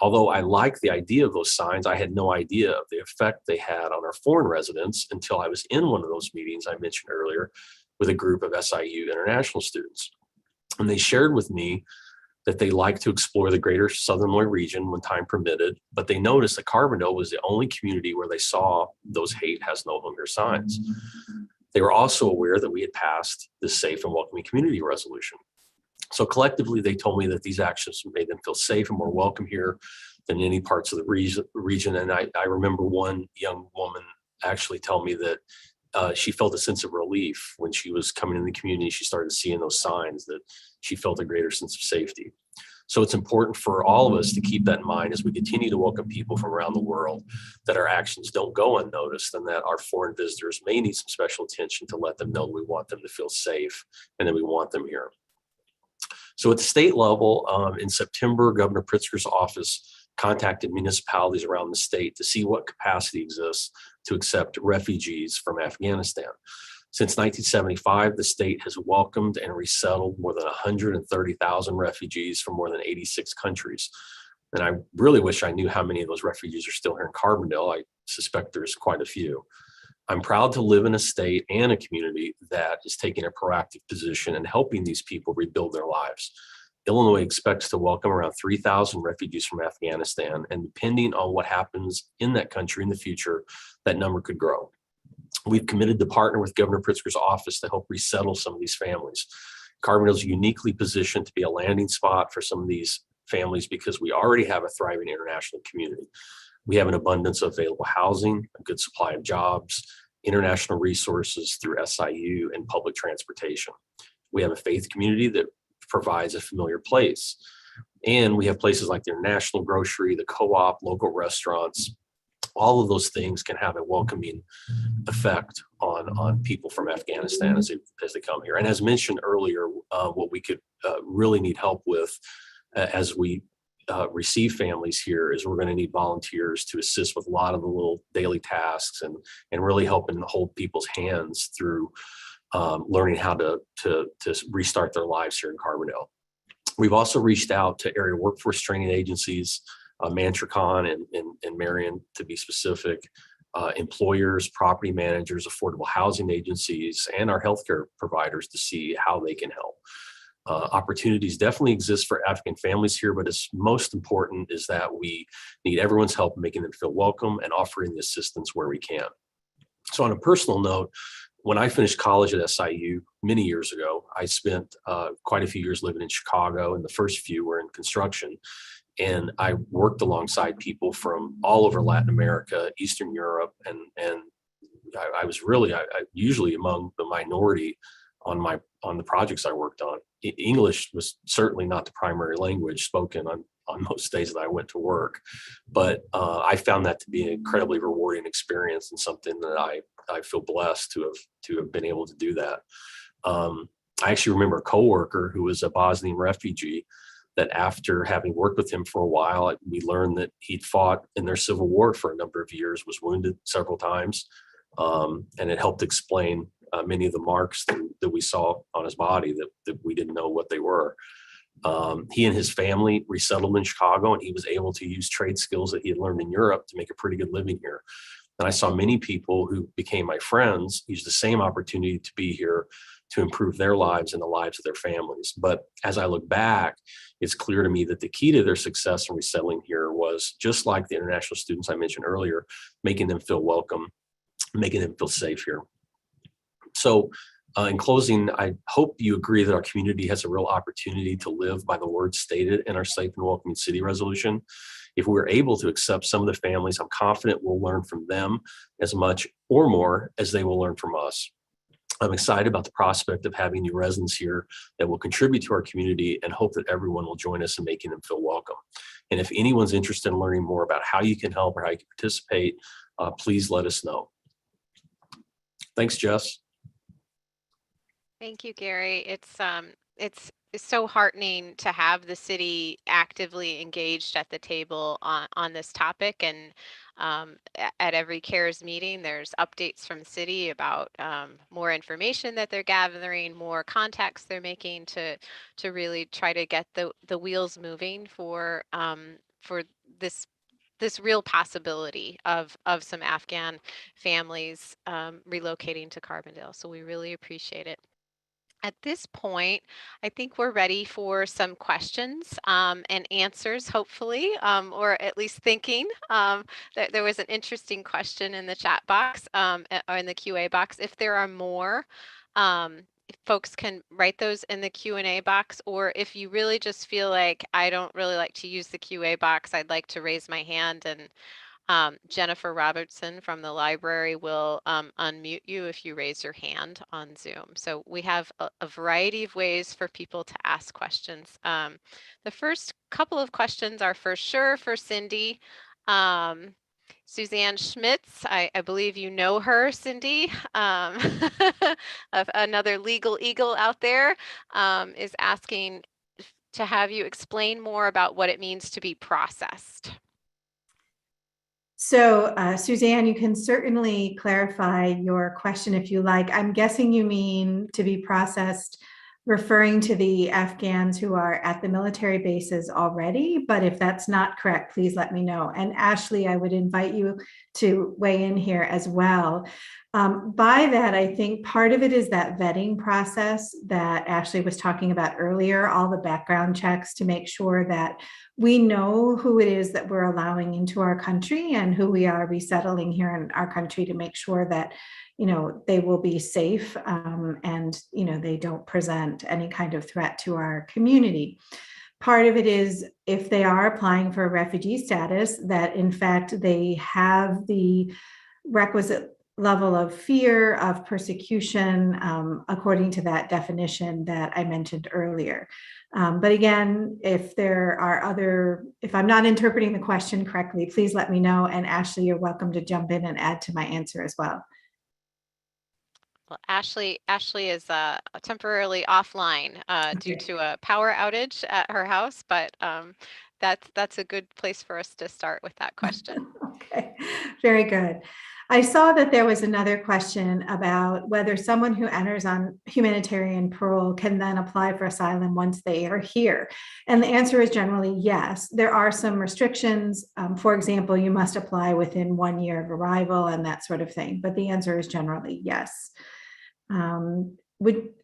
Although I like the idea of those signs, I had no idea of the effect they had on our foreign residents until I was in one of those meetings I mentioned earlier with a group of SIU international students. And they shared with me that they like to explore the greater Southern Illinois region when time permitted, but they noticed that Carbondale was the only community where they saw those "hate has no home here" signs. They were also aware that we had passed the Safe and Welcoming Community resolution. So collectively, they told me that these actions made them feel safe and more welcome here than any parts of the region. And I remember one young woman actually tell me that she felt a sense of relief when she was coming in the community. She started seeing those signs, that she felt a greater sense of safety. So it's important for all of us to keep that in mind as we continue to welcome people from around the world, that our actions don't go unnoticed, and that our foreign visitors may need some special attention to let them know we want them to feel safe and that we want them here. So at the state level, in September, Governor Pritzker's office contacted municipalities around the state to see what capacity exists to accept refugees from Afghanistan. Since 1975, the state has welcomed and resettled more than 130,000 refugees from more than 86 countries. And I really wish I knew how many of those refugees are still here in Carbondale. I suspect there's quite a few. I'm proud to live in a state and a community that is taking a proactive position and helping these people rebuild their lives. Illinois expects to welcome around 3,000 refugees from Afghanistan, and depending on what happens in that country in the future, that number could grow. We've committed to partner with Governor Pritzker's office to help resettle some of these families. Carbondale is uniquely positioned to be a landing spot for some of these families because we already have a thriving international community. We have an abundance of available housing, a good supply of jobs, international resources through SIU, and public transportation. We have a faith community that provides a familiar place. And we have places like the International Grocery, the co-op, local restaurants. All of those things can have a welcoming effect on people from Afghanistan as they come here. And as mentioned earlier, what we could really need help with as we receive families here is we're going to need volunteers to assist with a lot of the little daily tasks and really helping hold people's hands through learning how to restart their lives here in Carbondale. We've also reached out to area workforce training agencies, Mantricon and Marion to be specific, employers, property managers, affordable housing agencies, and our healthcare providers to see how they can help. Opportunities definitely exist for African families here, but it's most important is that we need everyone's help in making them feel welcome and offering the assistance where we can. So on a personal note, when I finished college at SIU many years ago, I spent quite a few years living in Chicago, and the first few were in construction. And I worked alongside people from all over Latin America, Eastern Europe, and I was really usually among the minority on the projects I worked on. English was certainly not the primary language spoken on most days that I went to work, but I found that to be an incredibly rewarding experience and something that I feel blessed to have been able to do that. I actually remember a coworker who was a Bosnian refugee that after having worked with him for a while, we learned that he'd fought in their civil war for a number of years, was wounded several times, and it helped explain many of the marks that we saw on his body that we didn't know what they were. He and his family resettled in Chicago, and he was able to use trade skills that he had learned in Europe to make a pretty good living here. And I saw many people who became my friends use the same opportunity to be here to improve their lives and the lives of their families. But as I look back, it's clear to me that the key to their success in resettling here was, just like the international students I mentioned earlier, making them feel welcome, making them feel safe here. So in closing, I hope you agree that our community has a real opportunity to live by the words stated in our Safe and Welcoming City resolution. If we're able to accept some of the families, I'm confident we'll learn from them as much or more as they will learn from us. I'm excited about the prospect of having new residents here that will contribute to our community, and hope that everyone will join us in making them feel welcome. And if anyone's interested in learning more about how you can help or how you can participate, please let us know. Thanks, Jess. Thank you, Gary. It's so heartening to have the city actively engaged at the table on this topic. And at every CARES meeting, there's updates from the city about more information that they're gathering, more contacts they're making to really try to get the wheels moving for this real possibility of some Afghan families relocating to Carbondale. So we really appreciate it. At this point, I think we're ready for some questions and answers, hopefully, or at least thinking. There was an interesting question in the chat box or in the QA box. If there are more, folks can write those in the Q&A box, or if you really just feel like I don't really like to use the QA box, I'd like to raise my hand, and Jennifer Robertson from the library will unmute you if you raise your hand on Zoom. So we have a variety of ways for people to ask questions. The first couple of questions are for sure for Cindy. Suzanne Schmitz, I believe you know her, Cindy. Another legal eagle out there is asking to have you explain more about what it means to be processed. So Suzanne, you can certainly clarify your question if you like. I'm guessing you mean to be processed referring to the Afghans who are at the military bases already, but if that's not correct, please let me know. And Ashley, I would invite you to weigh in here as well. By that, I think part of it is that vetting process that Ashley was talking about earlier, all the background checks to make sure that we know who it is that we're allowing into our country and who we are resettling here in our country to make sure that they will be safe and they don't present any kind of threat to our community. Part of it is if they are applying for refugee status, that in fact they have the requisite level of fear of persecution according to that definition that I mentioned earlier. But again, if I'm not interpreting the question correctly, please let me know. And Ashley, you're welcome to jump in and add to my answer as well. Well, Ashley is temporarily offline due to a power outage at her house, but that's a good place for us to start with that question. Okay, very good. I saw that there was another question about whether someone who enters on humanitarian parole can then apply for asylum once they are here. And the answer is generally yes. There are some restrictions. For example, you must apply within 1 year of arrival and that sort of thing. But the answer is generally yes.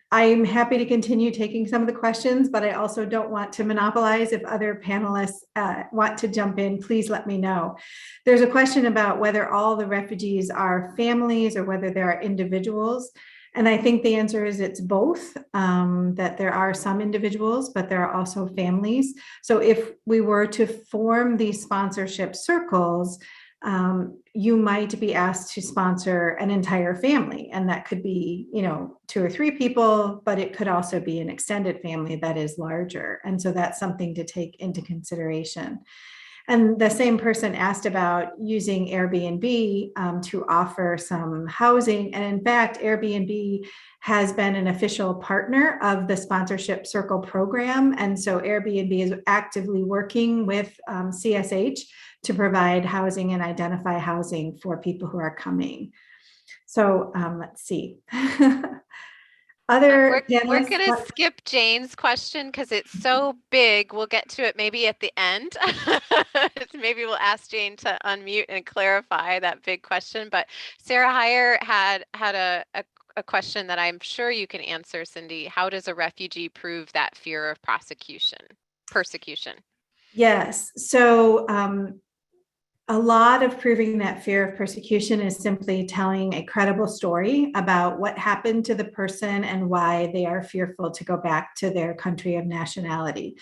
I'm happy to continue taking some of the questions, but I also don't want to monopolize. If other panelists want to jump in, please let me know. There's a question about whether all the refugees are families or whether there are individuals. And I think the answer is it's both, that there are some individuals, but there are also families. So if we were to form these sponsorship circles, you might be asked to sponsor an entire family, and that could be 2 or 3 people, but it could also be an extended family that is larger, and so that's something to take into consideration. And the same person asked about using Airbnb to offer some housing, and in fact Airbnb has been an official partner of the Sponsorship Circle program, and so Airbnb is actively working with CSH to provide housing and identify housing for people who are coming. So let's see. We're going to skip Jane's question because it's so big. We'll get to it maybe at the end. Maybe we'll ask Jane to unmute and clarify that big question. But Sarah Heyer had a question that I'm sure you can answer, Cindy. How does a refugee prove that fear of persecution? Yes. So a lot of proving that fear of persecution is simply telling a credible story about what happened to the person and why they are fearful to go back to their country of nationality.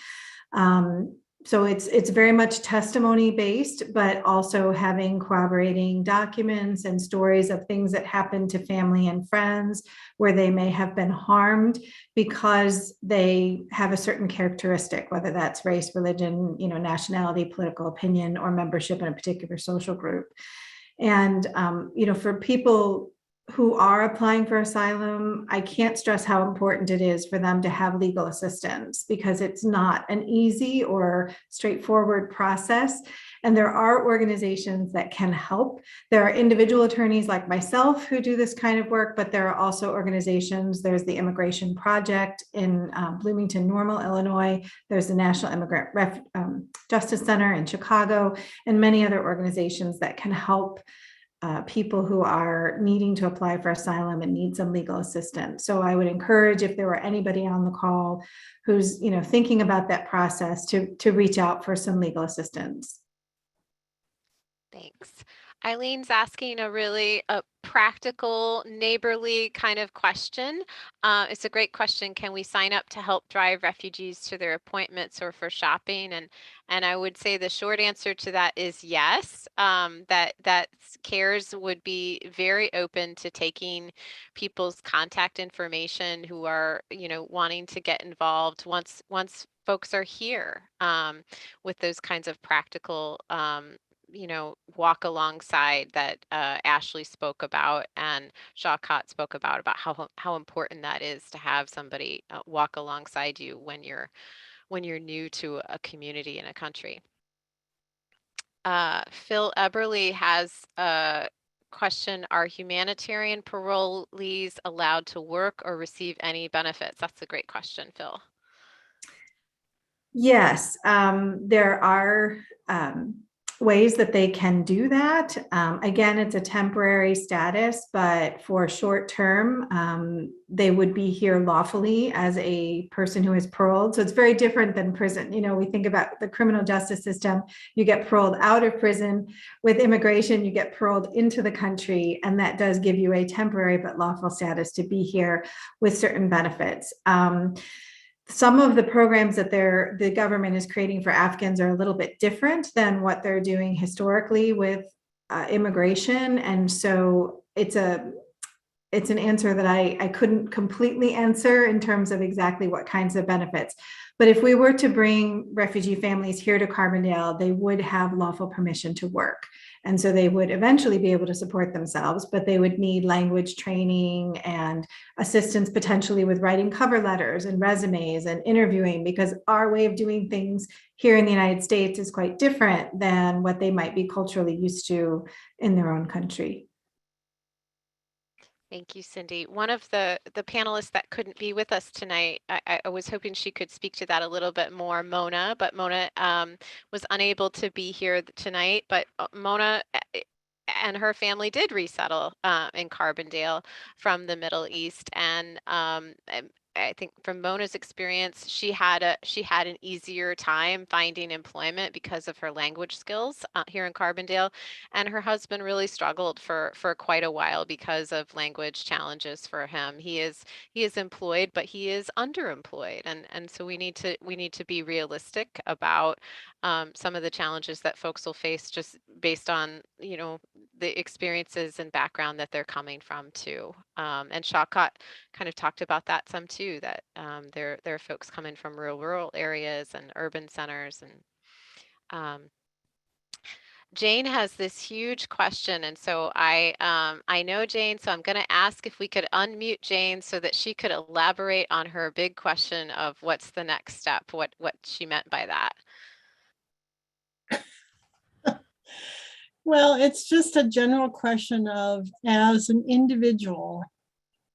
So it's very much testimony based, but also having corroborating documents and stories of things that happened to family and friends where they may have been harmed because they have a certain characteristic, whether that's race, religion, nationality, political opinion, or membership in a particular social group. And, for people who are applying for asylum, I can't stress how important it is for them to have legal assistance because it's not an easy or straightforward process. And there are organizations that can help. There are individual attorneys like myself who do this kind of work, but there are also organizations. There's the Immigration Project in Bloomington Normal, Illinois. There's the National Immigrant Justice Center in Chicago, and many other organizations that can help people who are needing to apply for asylum and need some legal assistance. So I would encourage, if there were anybody on the call who's thinking about that process, to reach out for some legal assistance. Thanks. Eileen's asking a really practical, neighborly kind of question. It's a great question. Can we sign up to help drive refugees to their appointments or for shopping? And I would say the short answer to that is yes. That CARES would be very open to taking people's contact information who are wanting to get involved once folks are here with those kinds of practical walk alongside that Ashley spoke about and Shaukat spoke about how important that is to have somebody walk alongside you when you're new to a community in a country. Phil Eberly has a question. Are humanitarian parolees allowed to work or receive any benefits? That's a great question, Phil. Yes, there are ways that they can do that. Again, it's a temporary status, but for short term, they would be here lawfully as a person who is paroled. So it's very different than prison. You know, we think about the criminal justice system, you get paroled out of prison. With immigration, you get paroled into the country, and that does give you a temporary but lawful status to be here with certain benefits. Some of the programs that the government is creating for Afghans are a little bit different than what they're doing historically with immigration. And so it's an answer that I couldn't completely answer in terms of exactly what kinds of benefits. But if we were to bring refugee families here to Carbondale, they would have lawful permission to work. And so they would eventually be able to support themselves, but they would need language training and assistance potentially with writing cover letters and resumes and interviewing, because our way of doing things here in the United States is quite different than what they might be culturally used to in their own country. Thank you, Cindy. One of the panelists that couldn't be with us tonight, I was hoping she could speak to that a little bit more, Mona, but Mona was unable to be here tonight. But Mona and her family did resettle in Carbondale from the Middle East, and I think from Mona's experience, she had an easier time finding employment because of her language skills here in Carbondale, and her husband really struggled for quite a while because of language challenges for him. He is employed, but he is underemployed, and so we need to be realistic about some of the challenges that folks will face just based on, you know, the experiences and background that they're coming from too. And Shaukat kind of talked about that some too, that there are folks coming from rural areas and urban centers. And Jane has this huge question, and so I know Jane, so I'm going to ask if we could unmute Jane so that she could elaborate on her big question of what's the next step, what she meant by that. Well, it's just a general question of, as an individual,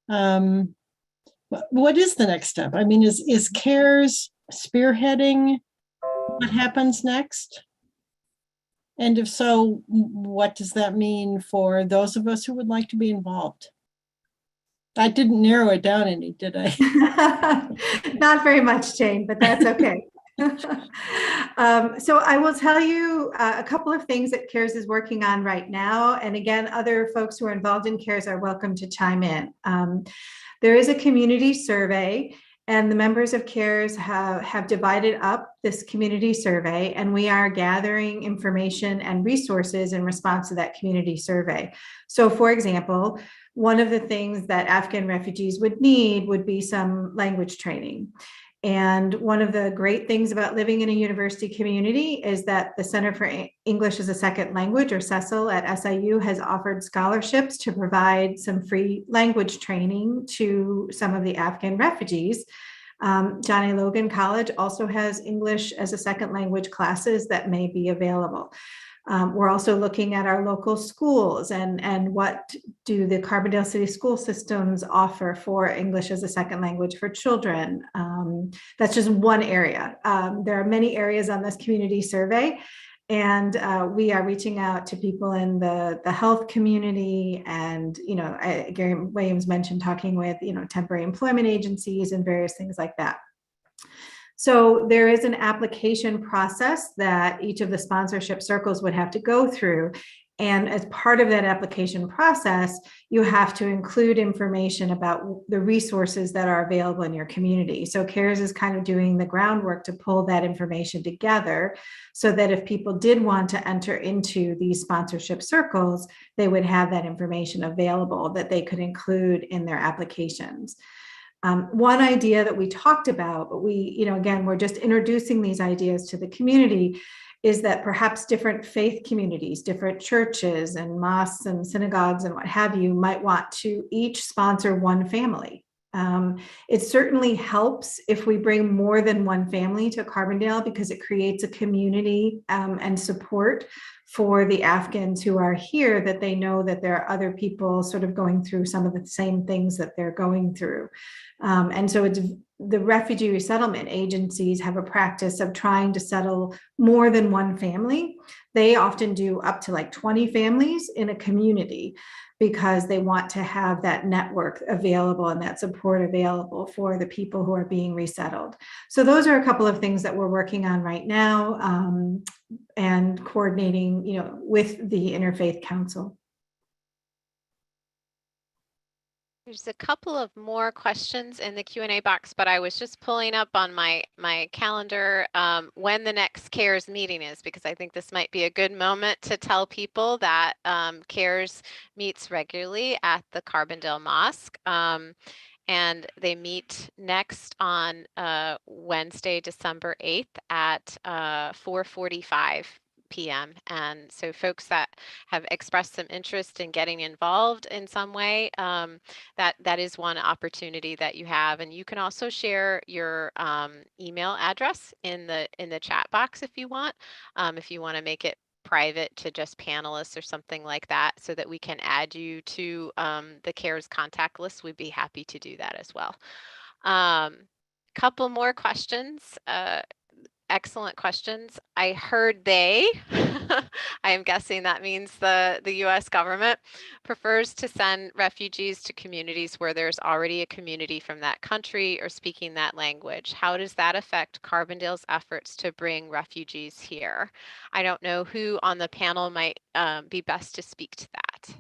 what is the next step? I mean, is CARES spearheading what happens next? And if so, what does that mean for those of us who would like to be involved? I didn't narrow it down any, did I? Not very much, Jane, but that's okay. So I will tell you a couple of things that CARES is working on right now. And again, other folks who are involved in CARES are welcome to chime in. There is a community survey, and the members of CARES have divided up this community survey, and we are gathering information and resources in response to that community survey. So for example, one of the things that Afghan refugees would need would be some language training. And one of the great things about living in a university community is that the Center for English as a Second Language, or CECIL, at SIU has offered scholarships to provide some free language training to some of the Afghan refugees. John A. Logan College also has English as a second language classes that may be available. We're also looking at our local schools and what do the Carbondale City school systems offer for English as a second language for children. That's just one area. There are many areas on this community survey, and we are reaching out to people in the health community, and Gary Williams mentioned talking with temporary employment agencies and various things like that. So there is an application process that each of the sponsorship circles would have to go through. And as part of that application process, you have to include information about the resources that are available in your community. So CARES is kind of doing the groundwork to pull that information together so that if people did want to enter into these sponsorship circles, they would have that information available that they could include in their applications. One idea that we talked about, but again, we're just introducing these ideas to the community, is that perhaps different faith communities, different churches and mosques and synagogues and what have you might want to each sponsor one family. It certainly helps if we bring more than one family to Carbondale, because it creates a community and support for the Afghans who are here, that they know that there are other people sort of going through some of the same things that they're going through. And so it's the refugee resettlement agencies have a practice of trying to settle more than one family. They often do up to like 20 families in a community because they want to have that network available and that support available for the people who are being resettled. So those are a couple of things that we're working on right now, and coordinating, with the Interfaith Council. There's a couple of more questions in the Q&A box, but I was just pulling up on my calendar when the next CARES meeting is, because I think this might be a good moment to tell people that CARES meets regularly at the Carbondale Mosque. And they meet next on Wednesday, December 8th at 4:45 p.m. And so folks that have expressed some interest in getting involved in some way, that is one opportunity that you have. And you can also share your email address in the chat box if you want to make it private to just panelists or something like that, so that we can add you to the CARES contact list. We'd be happy to do that as well. Couple more questions. Excellent questions. I heard they, I am guessing that means the US government prefers to send refugees to communities where there's already a community from that country or speaking that language. How does that affect Carbondale's efforts to bring refugees here? I don't know who on the panel might be best to speak to that.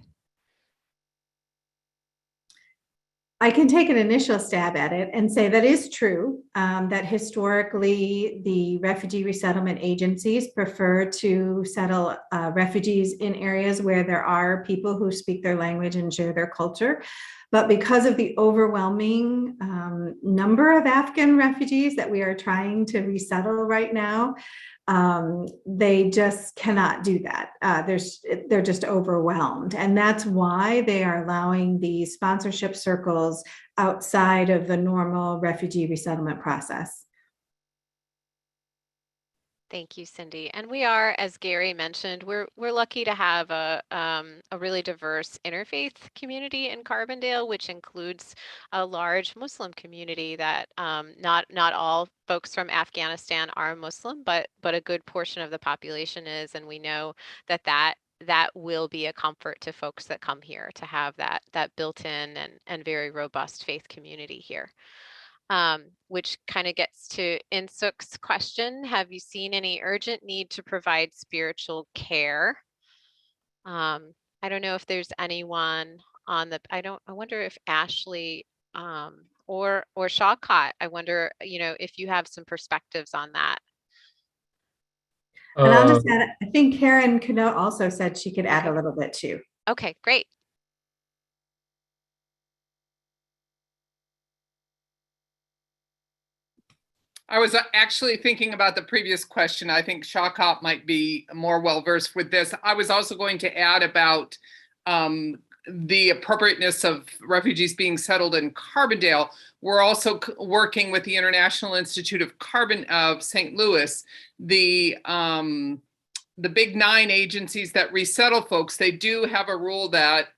I can take an initial stab at it and say that is true, that historically the refugee resettlement agencies prefer to settle refugees in areas where there are people who speak their language and share their culture. But because of the overwhelming number of Afghan refugees that we are trying to resettle right now, they just cannot do that. They're just overwhelmed. And that's why they are allowing the sponsorship circles outside of the normal refugee resettlement process. Thank you, Cindy. And we are, as Gary mentioned, we're lucky to have a really diverse interfaith community in Carbondale, which includes a large Muslim community that not all folks from Afghanistan are Muslim, but a good portion of the population is, and we know that will be a comfort to folks that come here to have that built-in and very robust faith community here. Which kind of gets to Insuk's question. Have you seen any urgent need to provide spiritual care? I don't know if there's anyone on the, I wonder if Ashley or Shawcott, I wonder, if you have some perspectives on that. And I'll just add, I think Karen Cano also said she could add a little bit too. Okay, great. I was actually thinking about the previous question. I think Shawcott might be more well-versed with this. I was also going to add about the appropriateness of refugees being settled in Carbondale. We're also working with the International Institute of St. Louis, the big 9 agencies that resettle folks. They do have a rule that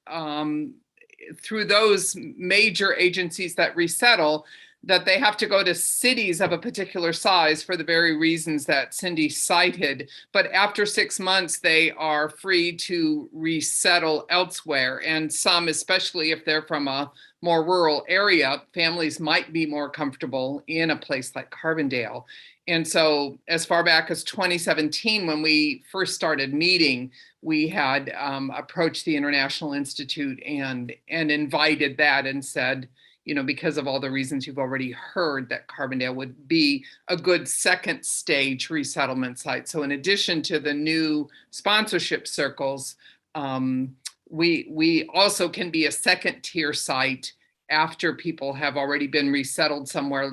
through those major agencies that resettle, that they have to go to cities of a particular size for the very reasons that Cindy cited. But after 6 months, they are free to resettle elsewhere. And some, especially if they're from a more rural area, families might be more comfortable in a place like Carbondale. And so as far back as 2017, when we first started meeting, we had approached the International Institute and invited that and said, because of all the reasons you've already heard, that Carbondale would be a good second stage resettlement site. So in addition to the new sponsorship circles, we also can be a second tier site after people have already been resettled somewhere,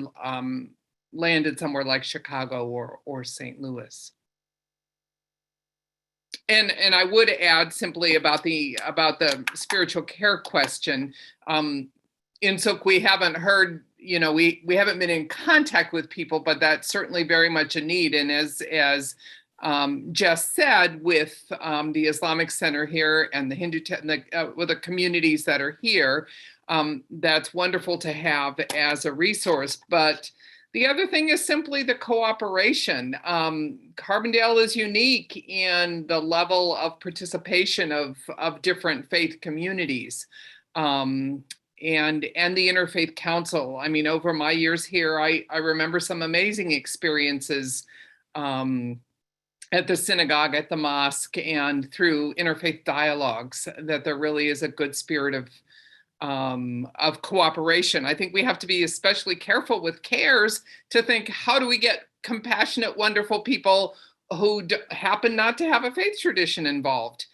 landed somewhere like Chicago or St. Louis. And I would add simply about the spiritual care question. Insuk, we haven't heard, we haven't been in contact with people, but that's certainly very much a need. And as Jess said, with the Islamic Center here and the with the communities that are here. That's wonderful to have as a resource. But the other thing is simply the cooperation. Carbondale is unique in the level of participation of different faith communities. And the Interfaith Council. I mean, over my years here, I remember some amazing experiences at the synagogue, at the mosque, and through interfaith dialogues, that there really is a good spirit of cooperation. I think we have to be especially careful with CARES to think, how do we get compassionate, wonderful people who happen not to have a faith tradition involved?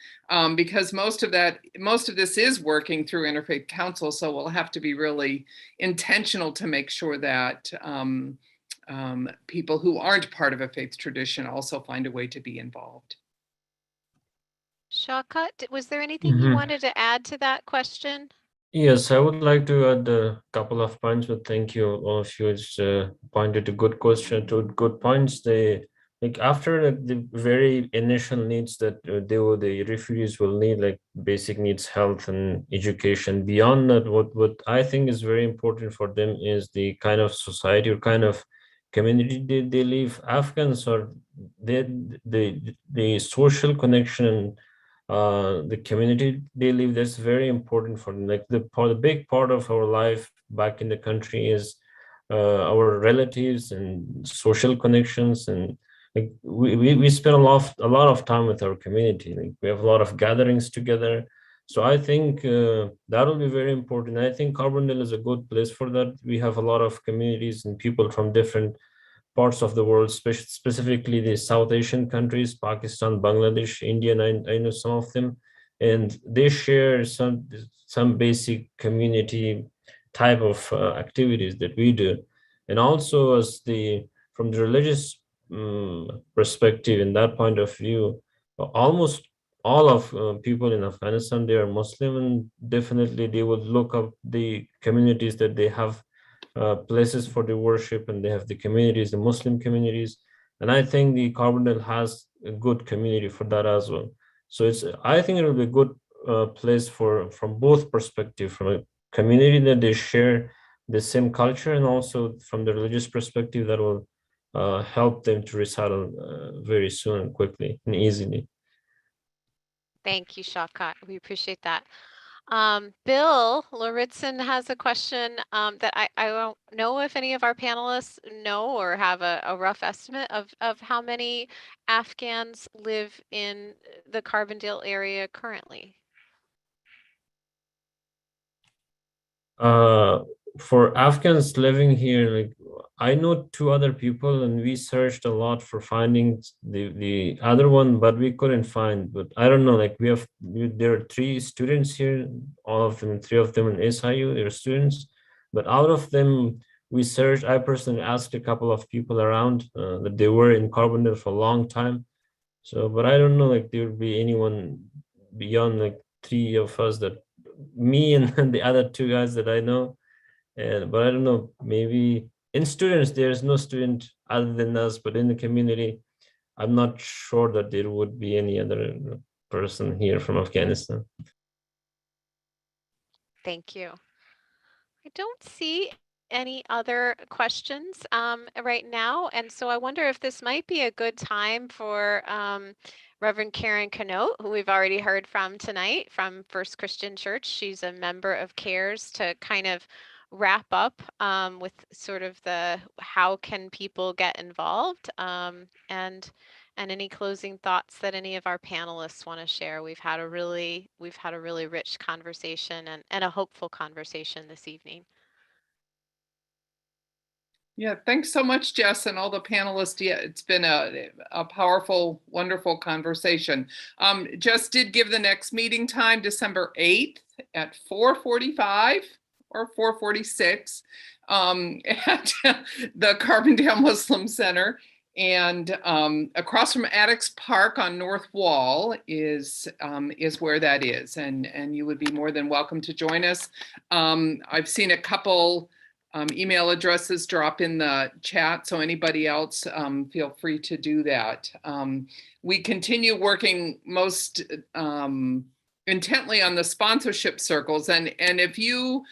Because most of this is working through Interfaith Council, so we'll have to be really intentional to make sure that people who aren't part of a faith tradition also find a way to be involved. Shaukat, was there anything you wanted to add to that question? Yes, I would like to add a couple of points, but thank you, all of you. It's pointed to good question, to good points. They like after the very initial needs that the refugees will need, like basic needs, health and education. Beyond that, what I think is very important for them is the kind of society or kind of community they live. Afghans are the social connection. The community they live, that's very important for them. Like the big part of our life back in the country is our relatives and social connections, and like we spend a lot of time with our community. Like we have a lot of gatherings together. So I think that will be very important. I think Carbondale is a good place for that. We have a lot of communities and people from different parts of the world, specifically the South Asian countries, Pakistan, Bangladesh, India, and I know some of them, and they share some basic community type of activities that we do. And also from the religious perspective, in that point of view, almost all of people in Afghanistan, they are Muslim, and definitely they would look up the communities that they have places for the worship, and they have the communities, the Muslim communities, and I think the Carbondale has a good community for that as well. So I think it will be a good place from both perspectives, from a community that they share the same culture, and also from the religious perspective that will help them to resettle very soon and quickly and easily. Thank you, Shaukat. We appreciate that. Bill Lauritsen has a question that I don't know if any of our panelists know or have a rough estimate of how many Afghans live in the Carbondale area currently. For Afghans living here, like I know 2 other people, and we searched a lot for finding the other one, but we couldn't find. But I don't know, like there are 3 students here, all of them, 3 of them in SIU, they're students. But out of them, we searched. I personally asked a couple of people around that they were in Carbondale for a long time. So, but I don't know, like there would be anyone beyond like 3 of us, that me and the other 2 guys that I know. But I don't know, maybe in students, there's no student other than us, but in the community, I'm not sure that there would be any other person here from Afghanistan. Thank you. I don't see any other questions right now, and so I wonder if this might be a good time for Reverend Karen Canote, who we've already heard from tonight from First Christian Church. She's a member of CARES, to kind of wrap up with sort of the how can people get involved, and any closing thoughts that any of our panelists want to share. We've had a really rich conversation and a hopeful conversation this evening. Yeah, thanks so much, Jess, and all the panelists. Yeah, it's been a powerful, wonderful conversation. Jess did give the next meeting time, December 8th at 4:45 or 4:46 at the Carbondale Muslim Center. And across from Addicks Park on North Wall is where that is. And you would be more than welcome to join us. I've seen a couple email addresses drop in the chat, so anybody else feel free to do that. We continue working most intently on the sponsorship circles, and if you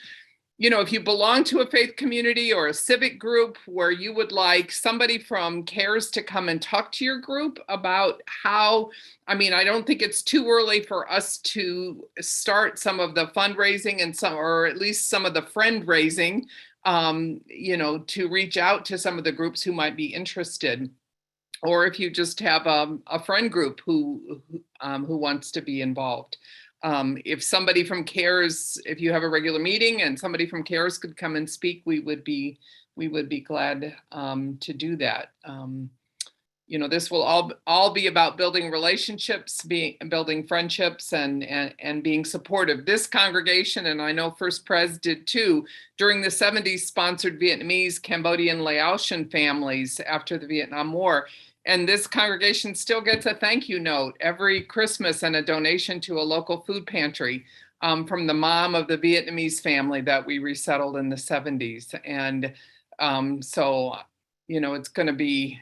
belong to a faith community or a civic group where you would like somebody from CARES to come and talk to your group about how, I don't think it's too early for us to start some of the fundraising and or at least some of the friend raising, to reach out to some of the groups who might be interested. Or if you just have a friend group who wants to be involved. If somebody from CARES, if you have a regular meeting and somebody from CARES could come and speak, we would be glad to do that. This will all be about building relationships, building friendships, and being supportive. This congregation, and I know First Pres did too, during the 70s sponsored Vietnamese, Cambodian, Laotian families after the Vietnam War. And this congregation still gets a thank you note every Christmas and a donation to a local food pantry from the mom of the Vietnamese family that we resettled in the 70s. And so, it's going to be,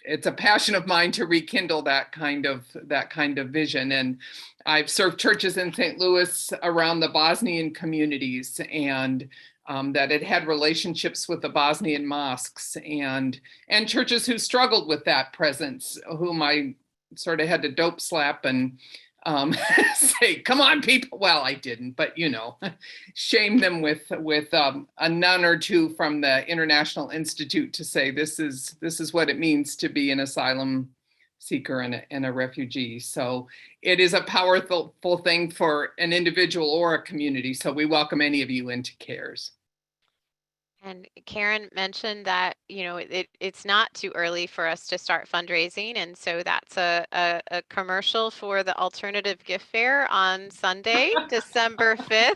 it's a passion of mine to rekindle that kind of vision. And I've served churches in St. Louis around the Bosnian communities, and that it had relationships with the Bosnian mosques and churches who struggled with that presence, whom I sort of had to dope slap and say, come on, people. Well, I didn't, but shame them with a nun or two from the International Institute to say, this is what it means to be an asylum seeker and a refugee. So it is a powerful thing for an individual or a community. So we welcome any of you into CARES. And Karen mentioned that, it's not too early for us to start fundraising. And so that's a commercial for the alternative gift fair on Sunday, December 5th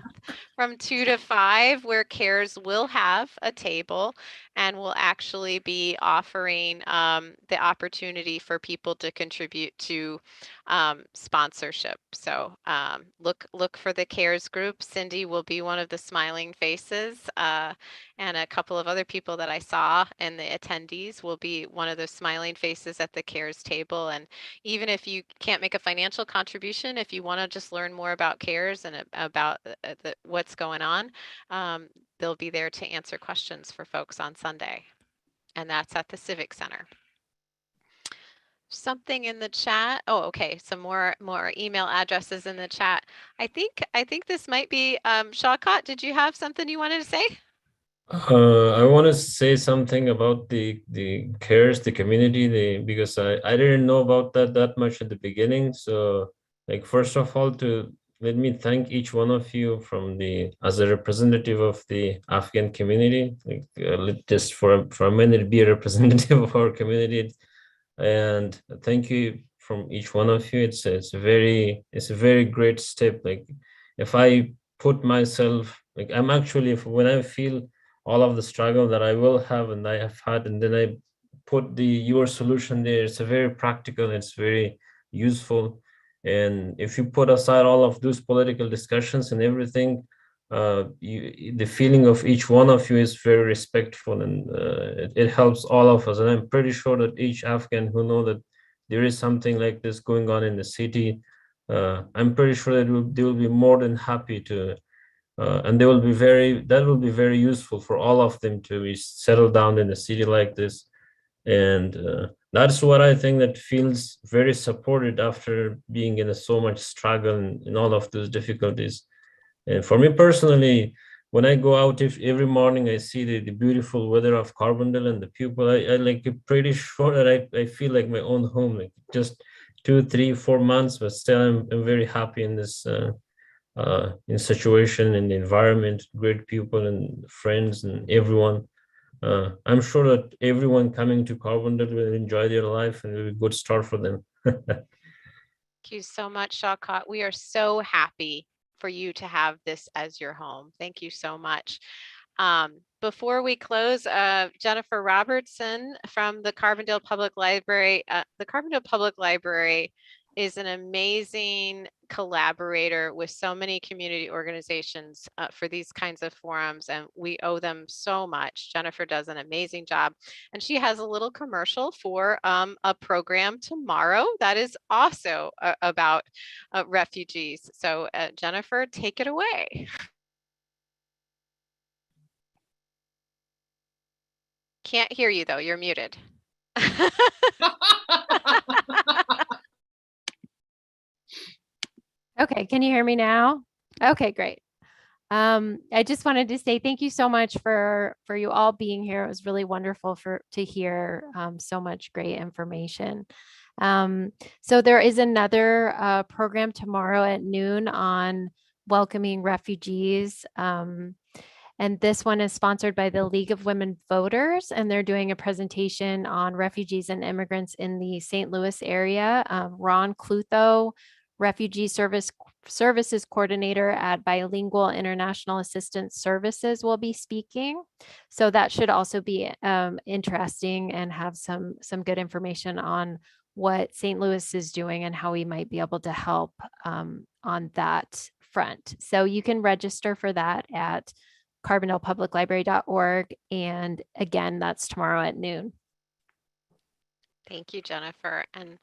from 2 to 5, where CARES will have a table and will actually be offering the opportunity for people to contribute to sponsorship. So look for the CARES group. Cindy will be one of the smiling faces, and a couple of other people that I saw and the attendees will be one of those smiling faces at the CARES table. And even if you can't make a financial contribution, if you want to just learn more about CARES and about what's going on, they'll be there to answer questions for folks on Sunday. And that's at the Civic Center. Something in the chat. Oh, okay. Some more email addresses in the chat. I think this might be Shawkat. Did you have something you wanted to say? I want to say something about the CARES, the community, because I didn't know about that much at the beginning. So, first of all, let me thank each one of you as a representative of the Afghan community. Just for a minute, be a representative of our community, and thank you from each one of you. It's a very great step. If I put myself, I'm actually, when I feel all of the struggle that I will have and I have had, and then I put your solution there, it's a very practical, it's very useful. And if you put aside all of those political discussions and everything, the feeling of each one of you is very respectful, and it helps all of us. And I'm pretty sure that each Afghan who know that there is something like this going on in the city, I'm pretty sure that they will be more than happy to, and that will be very useful for all of them to be settled down in a city like this. And that's what I think that feels very supported after being in so much struggle and in all of those difficulties. And for me personally, when I go out every morning, I see the beautiful weather of Carbondale and the people. I pretty sure that I feel like my own home, just 2, 3, 4 months, but still I'm very happy in this in situation, in the environment, great people and friends and everyone. I'm sure that everyone coming to Carbondale will enjoy their life and it will be a good start for them. Thank you so much, Shawkat. We are so happy for you to have this as your home. Thank you so much. Before we close, Jennifer Robertson from the Carbondale Public Library. The Carbondale Public Library is an amazing collaborator with so many community organizations for these kinds of forums, and we owe them so much. Jennifer does an amazing job, and she has a little commercial for a program tomorrow that is also about refugees. So Jennifer, take it away. Can't hear you though, you're muted. Okay, can you hear me now? Okay, great. I just wanted to say thank you so much for you all being here. It was really wonderful to hear so much great information. So there is another program tomorrow at noon on welcoming refugees. And this one is sponsored by the League of Women Voters, and they're doing a presentation on refugees and immigrants in the St. Louis area. Ron Clutho, Refugee Services Coordinator at Bilingual International Assistance Services, will be speaking. So that should also be interesting and have some good information on what St. Louis is doing and how we might be able to help on that front. So you can register for that at carbondalepubliclibrary.org. And again, that's tomorrow at noon. Thank you, Jennifer. And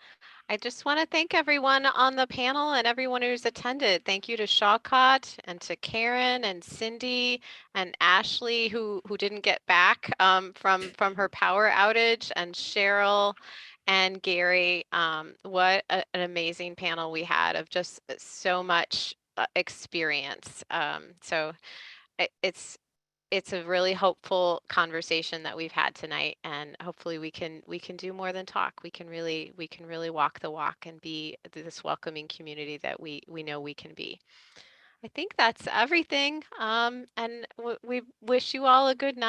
I just want to thank everyone on the panel and everyone who's attended. Thank you to Shawcott and to Karen and Cindy and Ashley, who didn't get back from her power outage, and Cheryl and Gary. What an amazing panel we had of just so much experience. So it's a really hopeful conversation that we've had tonight, and hopefully we can do more than talk. We can really walk the walk and be this welcoming community that we know we can be. I think that's everything. And we wish you all a good night.